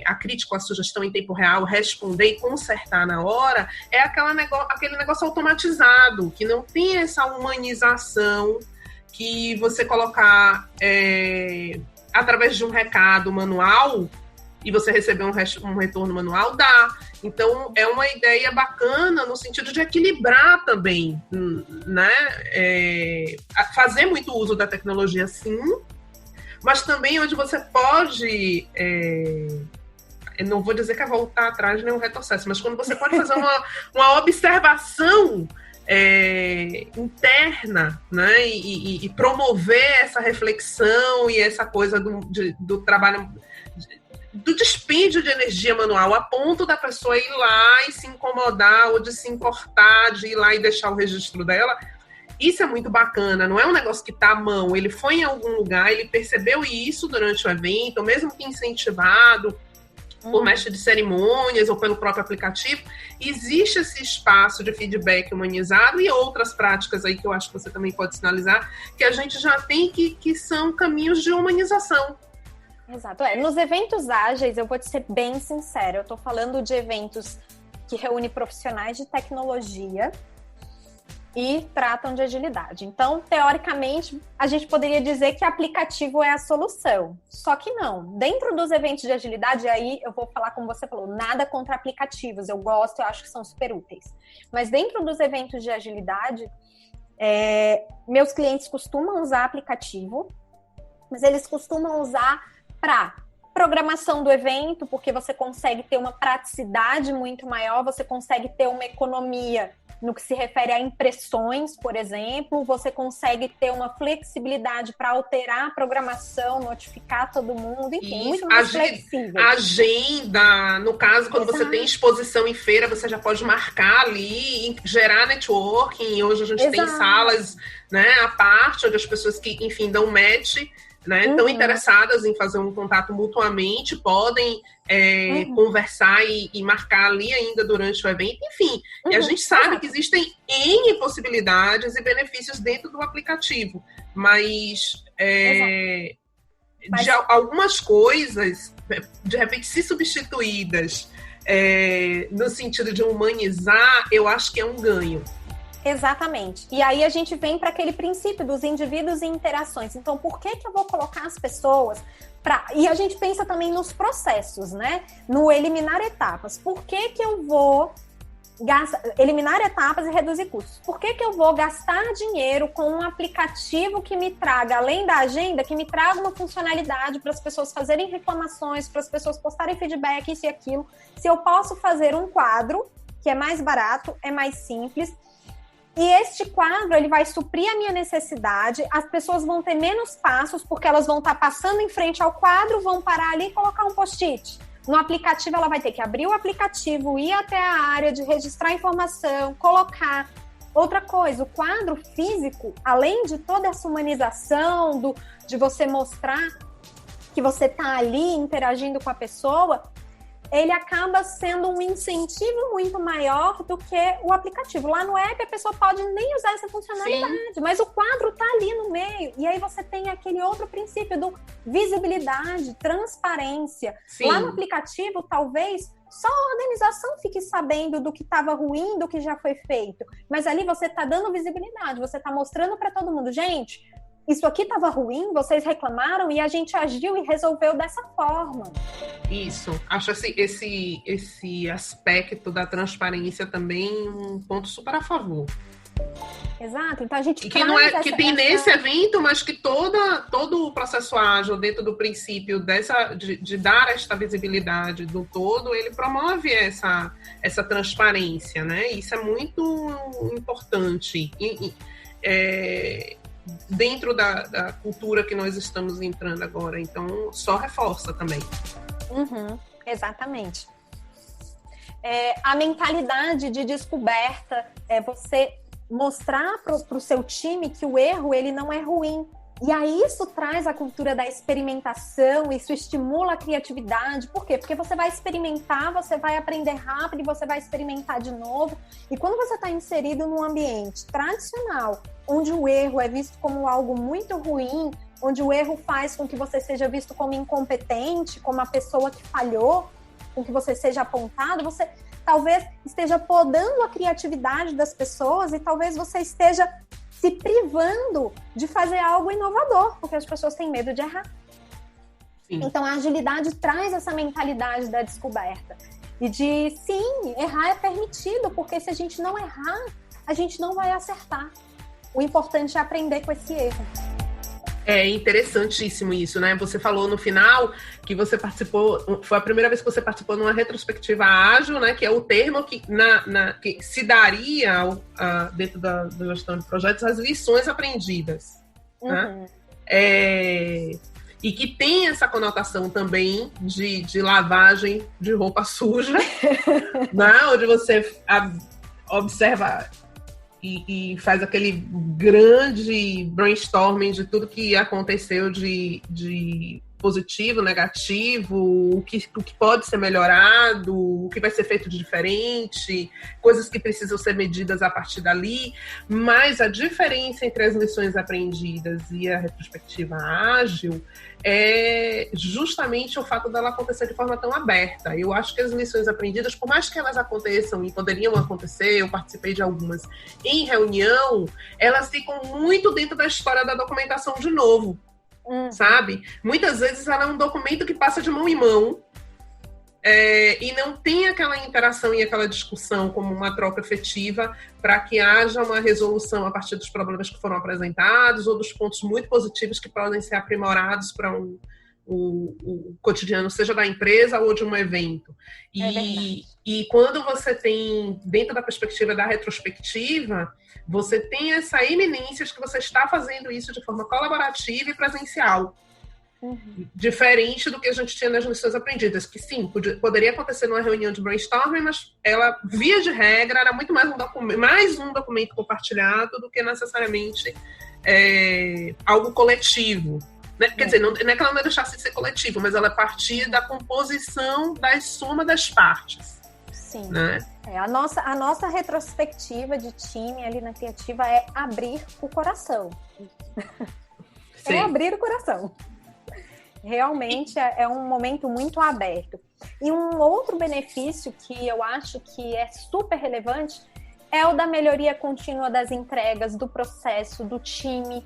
Speaker 2: a crítica, a sugestão em tempo real, responder e consertar na hora, é aquele negócio automatizado, que não tem essa humanização que você colocar através de um recado manual e você receber um retorno manual, dá. Então, é uma ideia bacana no sentido de equilibrar também, né? Fazer muito uso da tecnologia, sim, mas também onde você pode... eu não vou dizer que é voltar atrás nem um retrocesso, mas quando você pode fazer uma observação interna, né? E promover essa reflexão e essa coisa do trabalho... do dispêndio de energia manual, a ponto da pessoa ir lá e se incomodar, ou de se importar, de ir lá e deixar o registro dela. Isso é muito bacana, não é um negócio que está à mão. Ele foi em algum lugar, ele percebeu isso durante o evento, mesmo que incentivado por mestre de cerimônias ou pelo próprio aplicativo, existe esse espaço de feedback humanizado e outras práticas aí que eu acho que você também pode sinalizar, que a gente já tem que são caminhos de humanização.
Speaker 3: Exato. Nos eventos ágeis, eu vou te ser bem sincera, eu estou falando de eventos que reúnem profissionais de tecnologia e tratam de agilidade. Então, teoricamente, a gente poderia dizer que aplicativo é a solução. Só que não. Dentro dos eventos de agilidade, aí eu vou falar como você falou, nada contra aplicativos. Eu gosto, eu acho que são super úteis. Mas dentro dos eventos de agilidade, meus clientes costumam usar aplicativo, mas eles costumam usar para programação do evento, porque você consegue ter uma praticidade muito maior, você consegue ter uma economia no que se refere a impressões, por exemplo, você consegue ter uma flexibilidade para alterar a programação, notificar todo mundo, enfim, muito mais flexível.
Speaker 2: Agenda, no caso, quando você tem exposição em feira, você já pode marcar ali, gerar networking. Hoje a gente tem salas, né, à parte, onde as pessoas que, enfim, dão match, né, estão interessadas em fazer um contato mutuamente, podem conversar e marcar ali ainda durante o evento, enfim. E a gente sabe que existem N possibilidades e benefícios dentro do aplicativo, mas de algumas coisas, de repente, se substituídas no sentido de humanizar, eu acho que é um ganho.
Speaker 3: Exatamente. E aí a gente vem para aquele princípio dos indivíduos e interações. Então, por que eu vou colocar as pessoas para... E a gente pensa também nos processos, né? No eliminar etapas. Por que eu vou eliminar etapas e reduzir custos? Por que eu vou gastar dinheiro com um aplicativo que me traga, além da agenda, que me traga uma funcionalidade para as pessoas fazerem reclamações, para as pessoas postarem feedback, isso e aquilo, se eu posso fazer um quadro que é mais barato, é mais simples. E este quadro, ele vai suprir a minha necessidade, as pessoas vão ter menos passos, porque elas vão estar passando em frente ao quadro, vão parar ali e colocar um post-it. No aplicativo, ela vai ter que abrir o aplicativo, ir até a área de registrar informação, colocar. Outra coisa, o quadro físico, além de toda essa humanização, de você mostrar que você está ali interagindo com a pessoa, ele acaba sendo um incentivo muito maior do que o aplicativo. Lá no app, a pessoa pode nem usar essa funcionalidade, mas o quadro está ali no meio. E aí você tem aquele outro princípio do visibilidade, transparência. Sim. Lá no aplicativo, talvez só a organização fique sabendo do que estava ruim, do que já foi feito. Mas ali você está dando visibilidade, você está mostrando para todo mundo, gente, isso aqui estava ruim, vocês reclamaram e a gente agiu e resolveu dessa forma.
Speaker 2: Isso. Acho esse aspecto da transparência também um ponto super a favor.
Speaker 3: Exato, então a gente
Speaker 2: que tem nesse evento, mas que todo o processo ágil dentro do princípio de dar esta visibilidade do todo, ele promove essa transparência, né? Isso é muito importante dentro da cultura que nós estamos entrando agora, então só reforça também.
Speaker 3: Exatamente. A mentalidade de descoberta é você mostrar para o seu time que o erro ele não é ruim. E aí isso traz a cultura da experimentação, isso estimula a criatividade. Por quê? Porque você vai experimentar, você vai aprender rápido e você vai experimentar de novo. E quando você está inserido num ambiente tradicional, onde o erro é visto como algo muito ruim, onde o erro faz com que você seja visto como incompetente, como a pessoa que falhou, com que você seja apontado, você talvez esteja podando a criatividade das pessoas e talvez você esteja se privando de fazer algo inovador, porque as pessoas têm medo de errar. Sim. Então, a agilidade traz essa mentalidade da descoberta. E de, sim, errar é permitido, porque se a gente não errar, a gente não vai acertar. O importante é aprender com esse erro.
Speaker 2: É interessantíssimo isso, né? Você falou no final que você participou, foi a primeira vez que você participou numa retrospectiva ágil, né? Que é o termo que se daria dentro da gestão de projetos as lições aprendidas. Né? E que tem essa conotação também de lavagem de roupa suja, né? Onde você observa e faz aquele grande brainstorming de tudo que aconteceu de positivo, negativo, o que pode ser melhorado, o que vai ser feito de diferente, coisas que precisam ser medidas a partir dali, mas a diferença entre as lições aprendidas e a retrospectiva ágil é justamente o fato dela acontecer de forma tão aberta. Eu acho que as lições aprendidas, por mais que elas aconteçam e poderiam acontecer, eu participei de algumas em reunião, elas ficam muito dentro da história da documentação de novo. Sabe? Muitas vezes ela é um documento que passa de mão em mão e não tem aquela interação e aquela discussão como uma troca efetiva para que haja uma resolução a partir dos problemas que foram apresentados ou dos pontos muito positivos que podem ser aprimorados para o cotidiano, seja da empresa ou de um evento. E quando você tem, dentro da perspectiva da retrospectiva, você tem essa eminência de que você está fazendo isso de forma colaborativa e presencial. Diferente do que a gente tinha nas lições aprendidas, que sim, poderia acontecer numa reunião de brainstorming, mas ela, via de regra, era muito mais um documento compartilhado do que necessariamente algo coletivo. Né? Quer dizer, não é que ela não deixasse de ser coletivo, mas ela é partir da composição da soma das partes.
Speaker 3: Sim.
Speaker 2: Né?
Speaker 3: A nossa retrospectiva de time ali na Criativa é abrir o coração.
Speaker 2: Sim.
Speaker 3: É abrir o coração. Realmente é um momento muito aberto. E um outro benefício que eu acho que é super relevante é o da melhoria contínua das entregas, do processo, do time.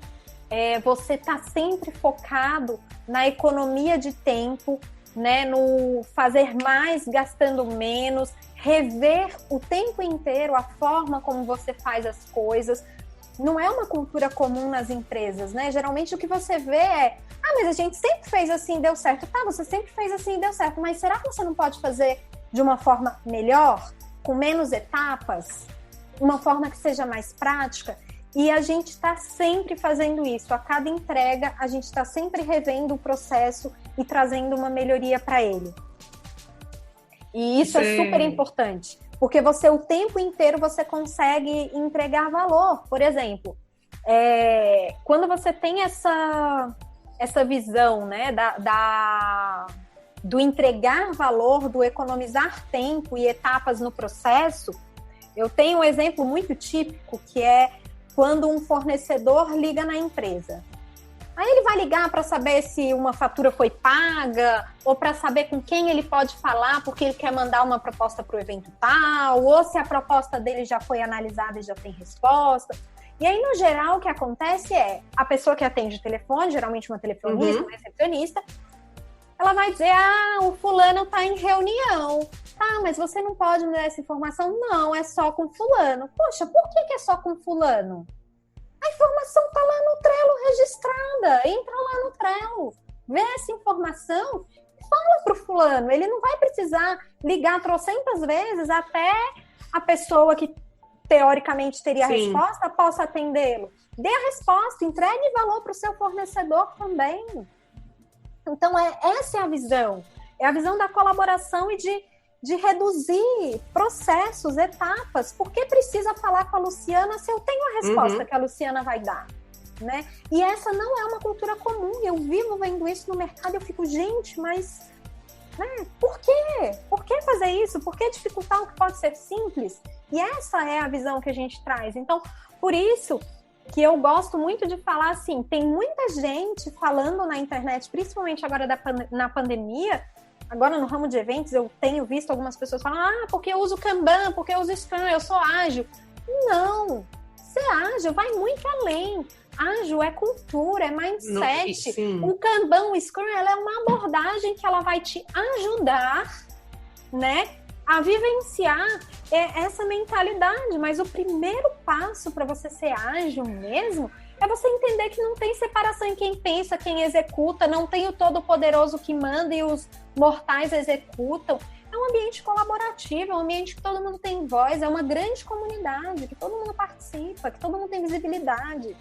Speaker 3: Você está sempre focado na economia de tempo, né, no fazer mais gastando menos, rever o tempo inteiro a forma como você faz as coisas. Não é uma cultura comum nas empresas, né? Geralmente o que você vê é: mas a gente sempre fez assim e deu certo. Tá, você sempre fez assim e deu certo, mas será que você não pode fazer de uma forma melhor, com menos etapas, uma forma que seja mais prática? E a gente está sempre fazendo isso. A cada entrega, a gente está sempre revendo o processo e trazendo uma melhoria para ele. E isso é super importante, porque você, o tempo inteiro, você consegue entregar valor. Por exemplo, quando você tem essa visão, né, do entregar valor, do economizar tempo e etapas no processo, eu tenho um exemplo muito típico, que é quando um fornecedor liga na empresa. Aí ele vai ligar para saber se uma fatura foi paga, ou para saber com quem ele pode falar, porque ele quer mandar uma proposta para o evento tal, ou se a proposta dele já foi analisada e já tem resposta. E aí, no geral, o que acontece é a pessoa que atende o telefone, geralmente uma telefonista, uma recepcionista, ela vai dizer, o fulano tá em reunião. Tá, mas você não pode me dar essa informação? Não, é só com fulano. Poxa, por que é só com fulano? A informação tá lá no Trello registrada. Entra lá no Trello, vê essa informação e fala pro fulano. Ele não vai precisar ligar trocentas vezes até a pessoa que teoricamente teria a resposta possa atendê-lo. Dê a resposta, entregue valor para o seu fornecedor também. Então, essa é a visão. É a visão da colaboração e de reduzir processos, etapas. Por que precisa falar com a Luciana se eu tenho a resposta que a Luciana vai dar? Né? E essa não é uma cultura comum. Eu vivo vendo isso no mercado e eu fico, gente, mas... Né? Por quê? Por que fazer isso? Por que dificultar o que pode ser simples? E essa é a visão que a gente traz. Então, por isso que eu gosto muito de falar assim, tem muita gente falando na internet, principalmente agora na pandemia, agora no ramo de eventos, eu tenho visto algumas pessoas falando, porque eu uso Kanban, porque eu uso Scrum, eu sou ágil. Não! Ser ágil vai muito além. Ágil é cultura, é mindset. O Kanban, o Scrum, ela é uma abordagem que ela vai te ajudar, né, a vivenciar essa mentalidade. Mas o primeiro passo para você ser ágil mesmo é você entender que não tem separação em quem pensa, quem executa, não tem o todo-poderoso que manda e os mortais executam. É um ambiente colaborativo, é um ambiente que todo mundo tem voz, é uma grande comunidade, que todo mundo participa, que todo mundo tem visibilidade.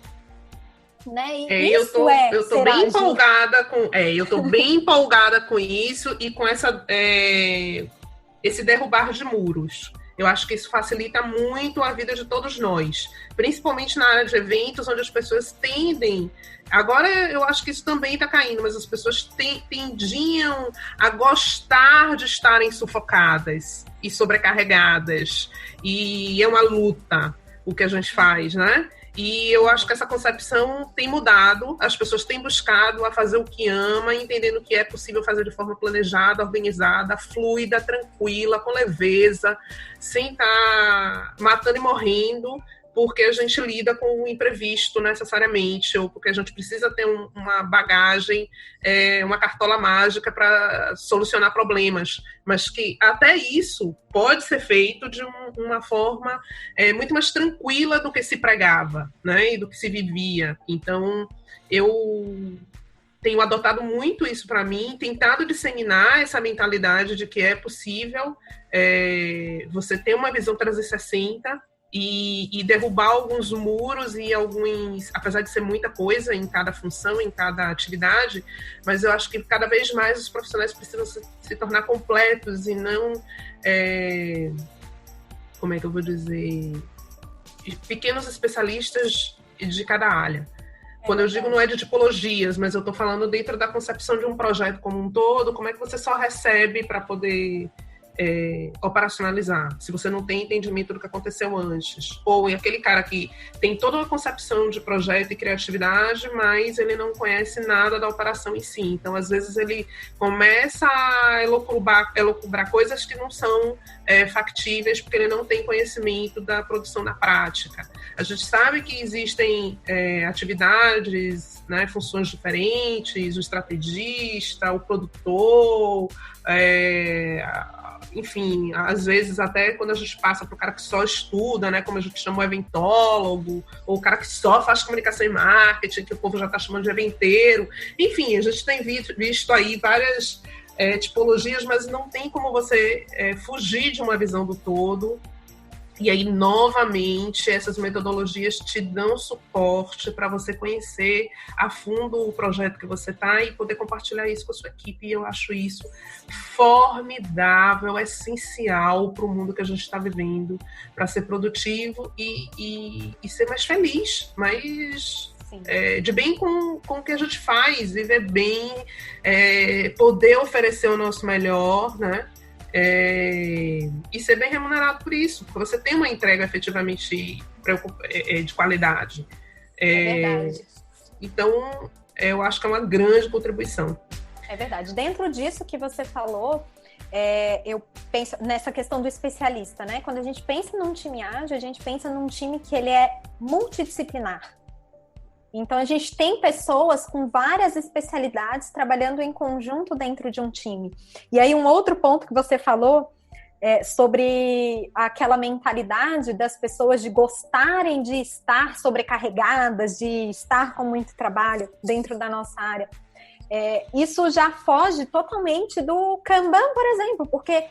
Speaker 3: Né? E
Speaker 2: eu tô bem empolgada com isso e com esse derrubar de muros. Eu acho que isso facilita muito a vida de todos nós, principalmente na área de eventos, onde as pessoas tendem... Agora eu acho que isso também está caindo, mas as pessoas tendiam a gostar de estarem sufocadas e sobrecarregadas. E é uma luta o que a gente faz, né? E eu acho que essa concepção tem mudado, as pessoas têm buscado a fazer o que ama, entendendo que é possível fazer de forma planejada, organizada, fluida, tranquila, com leveza, sem estar matando e morrendo, porque a gente lida com o imprevisto necessariamente, ou porque a gente precisa ter uma bagagem, uma cartola mágica para solucionar problemas, mas que até isso pode ser feito de uma forma muito mais tranquila do que se pregava, né, e do que se vivia. Então, eu tenho adotado muito isso para mim, tentado disseminar essa mentalidade de que é possível você ter uma visão 360 e derrubar alguns muros e apesar de ser muita coisa em cada função, em cada atividade, mas eu acho que cada vez mais os profissionais precisam se tornar completos e não, como é que eu vou dizer, pequenos especialistas de cada área. Quando eu digo não é de tipologias, mas eu estou falando dentro da concepção de um projeto como um todo, como é que você só recebe para poder operacionalizar, se você não tem entendimento do que aconteceu antes. Ou aquele cara que tem toda uma concepção de projeto e criatividade, mas ele não conhece nada da operação em si. Então, às vezes, ele começa a elocubrar coisas que não são factíveis, porque ele não tem conhecimento da produção na prática. A gente sabe que existem atividades, né, funções diferentes, o estrategista, o produtor, enfim, às vezes até quando a gente passa para o cara que só estuda, né, como a gente chama o eventólogo, ou o cara que só faz comunicação e marketing, que o povo já está chamando de eventeiro. Enfim, a gente tem visto aí várias tipologias, mas não tem como você fugir de uma visão do todo. E aí, novamente, essas metodologias te dão suporte para você conhecer a fundo o projeto que você está e poder compartilhar isso com a sua equipe. E eu acho isso formidável, essencial para o mundo que a gente está vivendo, para ser produtivo e ser mais feliz, mais de bem com o que a gente faz, viver bem, poder oferecer o nosso melhor, né? E ser bem remunerado por isso, porque você tem uma entrega efetivamente de qualidade.
Speaker 3: Verdade.
Speaker 2: Então, eu acho que é uma grande contribuição.
Speaker 3: É verdade. Dentro disso que você falou, eu penso nessa questão do especialista, né? Quando a gente pensa num time ágil, a gente pensa num time que ele é multidisciplinar. Então, a gente tem pessoas com várias especialidades trabalhando em conjunto dentro de um time. E aí, um outro ponto que você falou sobre aquela mentalidade das pessoas de gostarem de estar sobrecarregadas, de estar com muito trabalho dentro da nossa área. Isso já foge totalmente do Kanban, por exemplo, porque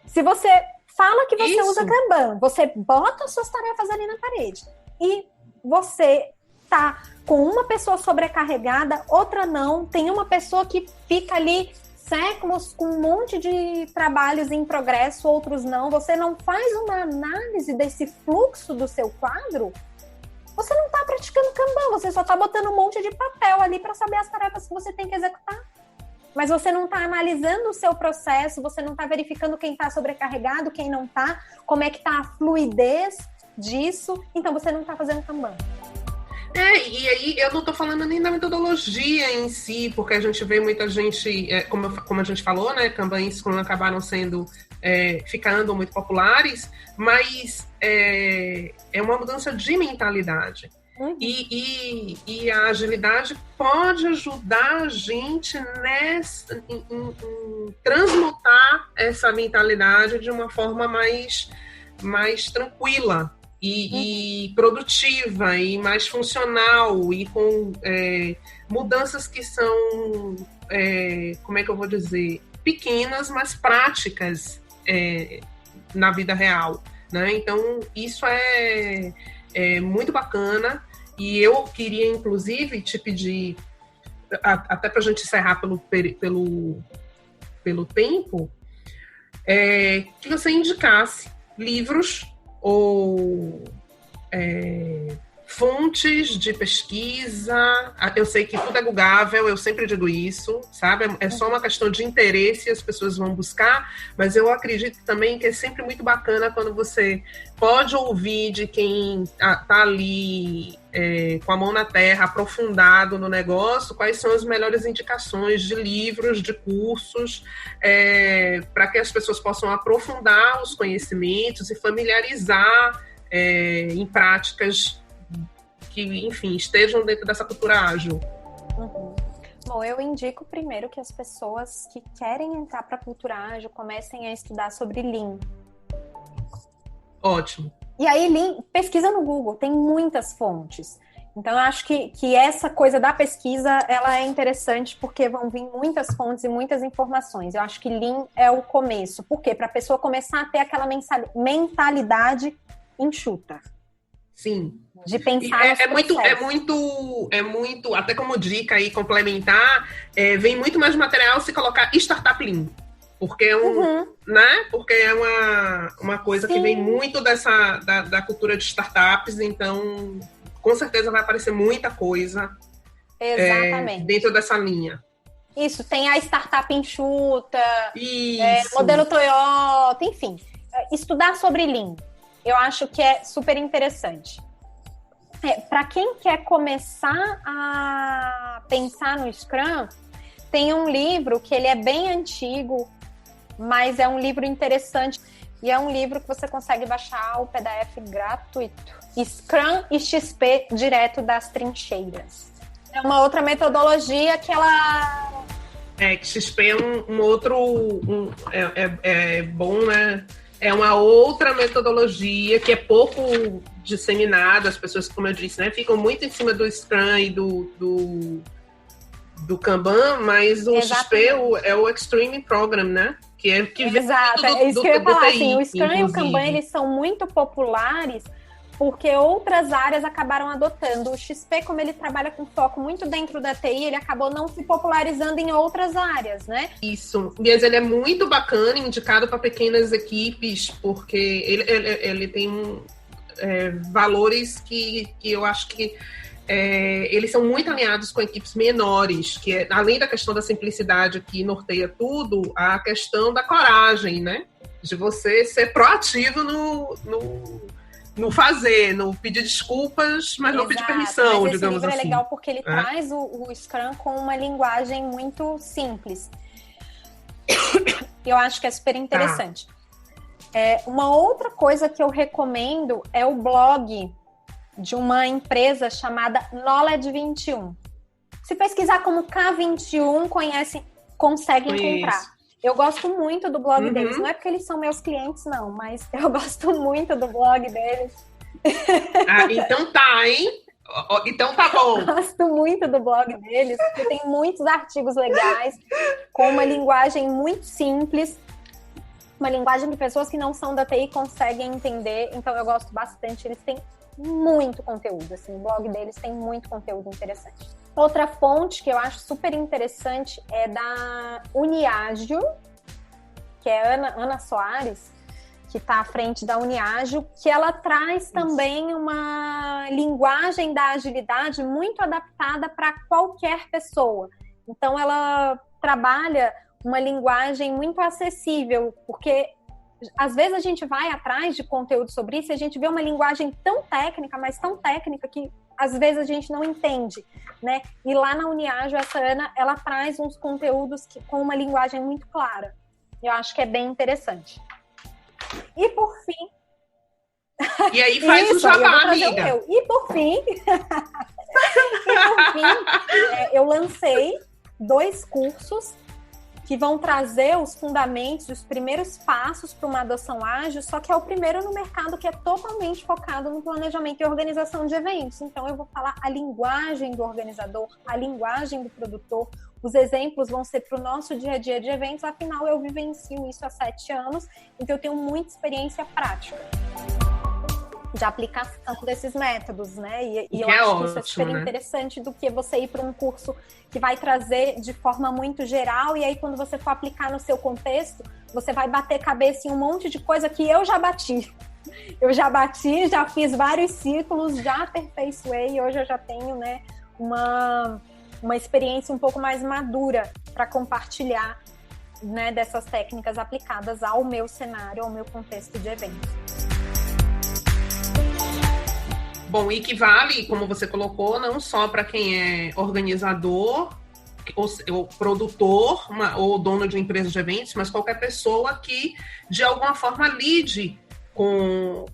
Speaker 3: se você fala que você usa Kanban, você bota as suas tarefas ali na parede e você tá com uma pessoa sobrecarregada, outra não, tem uma pessoa que fica ali séculos com um monte de trabalhos em progresso, outros não, você não faz uma análise desse fluxo do seu quadro, você não está praticando Kanban, você só está botando um monte de papel ali para saber as tarefas que você tem que executar. Mas você não está analisando o seu processo, você não está verificando quem está sobrecarregado, quem não está, como é que está a fluidez disso, então você não está fazendo Kanban.
Speaker 2: E aí eu não estou falando nem da metodologia em si, porque a gente vê muita gente, como a gente falou, né, Kanban e Scrum acabaram ficando muito populares, mas é uma mudança de mentalidade. Uhum. E a agilidade pode ajudar a gente em transmutar essa mentalidade de uma forma mais tranquila. E produtiva, e mais funcional, e com mudanças que são, como é que eu vou dizer, pequenas, mas práticas na vida real, né? Então, isso é muito bacana, e eu queria, inclusive, te pedir, até para a gente encerrar pelo tempo, que você indicasse livros ou fontes de pesquisa. Eu sei que tudo é googável, eu sempre digo isso, sabe? É só uma questão de interesse, as pessoas vão buscar, mas eu acredito também que é sempre muito bacana quando você pode ouvir de quem tá ali com a mão na terra, aprofundado no negócio, quais são as melhores indicações de livros, de cursos, para que as pessoas possam aprofundar os conhecimentos e familiarizar em práticas que, enfim, estejam dentro dessa cultura ágil.
Speaker 3: Uhum. Bom, eu indico primeiro que as pessoas que querem entrar para a cultura ágil comecem a estudar sobre Lean.
Speaker 2: Ótimo.
Speaker 3: E aí, Lean, pesquisa no Google, tem muitas fontes. Então, eu acho que essa coisa da pesquisa, ela é interessante porque vão vir muitas fontes e muitas informações. Eu acho que Lean é o começo. Por quê? Para a pessoa começar a ter aquela mentalidade enxuta.
Speaker 2: Sim.
Speaker 3: De pensar
Speaker 2: é muito, até como dica aí, complementar, vem muito mais material se colocar Startup Lean. Porque né? Porque é uma coisa, sim, que vem muito da cultura de startups, então com certeza vai aparecer muita coisa.
Speaker 3: Exatamente.
Speaker 2: Dentro dessa linha.
Speaker 3: Isso, tem a startup enxuta, modelo Toyota, enfim. Estudar sobre Lean, eu acho que é super interessante. Para quem quer começar a pensar no Scrum, tem um livro que ele é bem antigo, mas é um livro interessante. E é um livro que você consegue baixar o PDF gratuito. Scrum e XP direto das trincheiras. É uma outra metodologia que ela...
Speaker 2: que XP é um outro... é bom, né? É uma outra metodologia que é pouco disseminada. As pessoas, como eu disse, né, ficam muito em cima do Scrum e do Kanban, mas o XP é o Extreme Program, né?
Speaker 3: Exato, é isso que eu ia falar, assim, o Scrum e o Kanban, eles são muito populares porque outras áreas acabaram adotando. O XP, como ele trabalha com foco muito dentro da TI, ele acabou não se popularizando em outras áreas, né?
Speaker 2: Isso, mas ele é muito bacana, indicado para pequenas equipes, porque ele tem valores que eu acho que eles são muito alinhados com equipes menores, que além da questão da simplicidade que norteia tudo, a questão da coragem, né? De você ser proativo no fazer, no pedir desculpas, mas não pedir permissão,
Speaker 3: mas
Speaker 2: digamos assim.
Speaker 3: Esse livro é legal porque ele traz o Scrum com uma linguagem muito simples. Eu acho que é super interessante. Uma outra coisa que eu recomendo é o blog de uma empresa chamada Knowledge 21. Se pesquisar como K21, consegue encontrar. Eu gosto muito do blog deles. Não é porque eles são meus clientes, não, mas eu gosto muito do blog deles.
Speaker 2: Então tá, hein? Então tá bom.
Speaker 3: Eu gosto muito do blog deles, porque tem muitos artigos legais, com uma linguagem muito simples, uma linguagem que pessoas que não são da TI conseguem entender, então eu gosto bastante. Eles têm muito conteúdo, assim, o blog deles tem muito conteúdo interessante. Outra fonte que eu acho super interessante é da Uniágio, que é Ana Soares, que está à frente da Uniágio, que ela traz também uma linguagem da agilidade muito adaptada para qualquer pessoa. Então, ela trabalha uma linguagem muito acessível, porque às vezes a gente vai atrás de conteúdo sobre isso e a gente vê uma linguagem tão técnica, mas tão técnica que às vezes a gente não entende, né? E lá na Uniágio, essa Ana, ela traz uns conteúdos com uma linguagem muito clara. Eu acho que é bem interessante. E por fim...
Speaker 2: E aí faz o jabá, amiga.
Speaker 3: E por fim... eu lancei 2 cursos que vão trazer os fundamentos, os primeiros passos para uma adoção ágil, só que é o primeiro no mercado que é totalmente focado no planejamento e organização de eventos. Então, eu vou falar a linguagem do organizador, a linguagem do produtor. Os exemplos vão ser para o nosso dia a dia de eventos, afinal, eu vivencio isso há 7 anos, então eu tenho muita experiência prática de aplicação desses métodos, né? E eu acho que isso é super interessante do que você ir para um curso que vai trazer de forma muito geral, e aí quando você for aplicar no seu contexto, você vai bater cabeça em um monte de coisa que eu já bati. Já fiz vários ciclos, já aperfeiçoei, e hoje eu já tenho, né, uma experiência um pouco mais madura para compartilhar, né, dessas técnicas aplicadas ao meu cenário, ao meu contexto de eventos.
Speaker 2: Bom, e que vale, como você colocou, não só para quem é organizador, ou produtor, ou dono de empresa de eventos, mas qualquer pessoa que, de alguma forma, lide com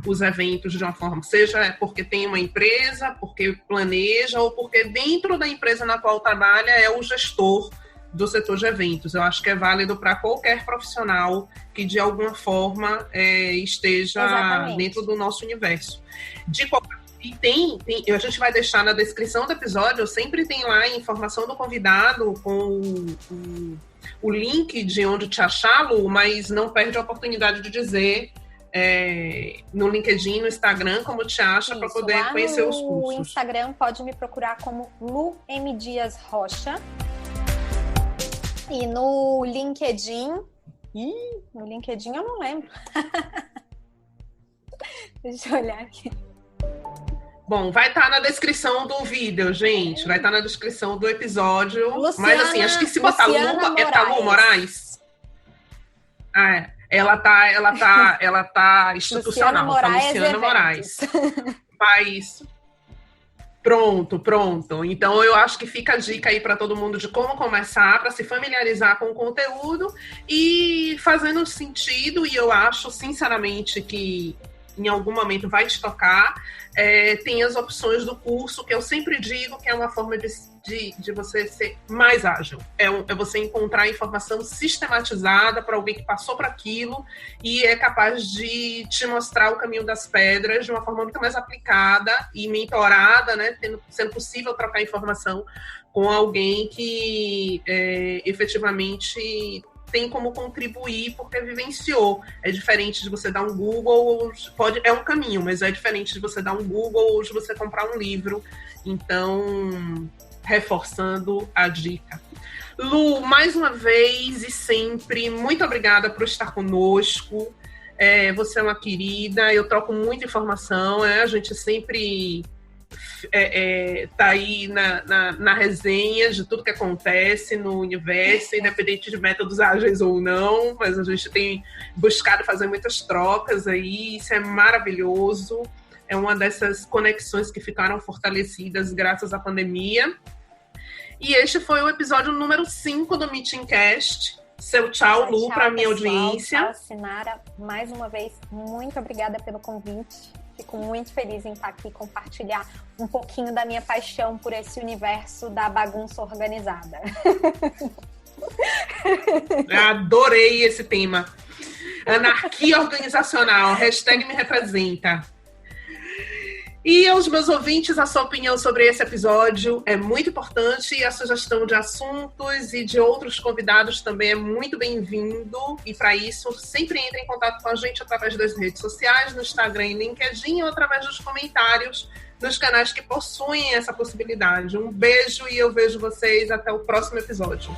Speaker 2: os eventos de uma forma, seja porque tem uma empresa, porque planeja, ou porque dentro da empresa na qual trabalha é o gestor do setor de eventos. Eu acho que é válido para qualquer profissional que, de alguma forma, esteja Exatamente. Dentro do nosso universo. A gente vai deixar na descrição do episódio, sempre tem lá a informação do convidado com o link de onde te achá-lo, mas não perde a oportunidade de dizer no LinkedIn, no Instagram, como te acha, para poder conhecer os cursos.
Speaker 3: No Instagram pode me procurar como Lu M. Dias Rocha. E no LinkedIn... no LinkedIn eu não lembro. Deixa eu olhar aqui.
Speaker 2: Bom, vai estar na descrição do vídeo, gente. Vai estar na descrição do episódio.
Speaker 3: Luciana,
Speaker 2: mas assim, acho que se botar Lu Moraes... Ela tá institucional.
Speaker 3: Luciana
Speaker 2: Moraes. Faz... Pronto. Então, eu acho que fica a dica aí para todo mundo de como começar, para se familiarizar com o conteúdo e fazendo sentido, e eu acho, sinceramente, que em algum momento vai te tocar, tem as opções do curso, que eu sempre digo que é uma forma de você ser mais ágil. É você encontrar informação sistematizada para alguém que passou por aquilo e é capaz de te mostrar o caminho das pedras de uma forma muito mais aplicada e mentorada, né? Sendo possível trocar informação com alguém que efetivamente tem como contribuir porque vivenciou. É diferente de você dar um Google, é um caminho, mas é diferente de você dar um Google ou de você comprar um livro. Então, reforçando a dica. Lu, mais uma vez e sempre, muito obrigada por estar conosco. Você é uma querida, eu troco muita informação, a gente sempre tá aí na resenha de tudo que acontece no universo, independente de métodos ágeis ou não, mas a gente tem buscado fazer muitas trocas aí, isso é maravilhoso, é uma dessas conexões que ficaram fortalecidas graças à pandemia. E este foi o episódio número 5 do Meetingcast. Seu tchau, Lu, para a minha audiência.
Speaker 3: Tchau, Sinara. Mais uma vez, muito obrigada pelo convite. Fico muito feliz em estar aqui e compartilhar um pouquinho da minha paixão por esse universo da bagunça organizada.
Speaker 2: Adorei esse tema. Anarquia organizacional, hashtag me representa. E aos meus ouvintes, a sua opinião sobre esse episódio é muito importante e a sugestão de assuntos e de outros convidados também é muito bem-vindo. E para isso, sempre entre em contato com a gente através das redes sociais, no Instagram e LinkedIn ou através dos comentários nos canais que possuem essa possibilidade. Um beijo e eu vejo vocês até o próximo episódio.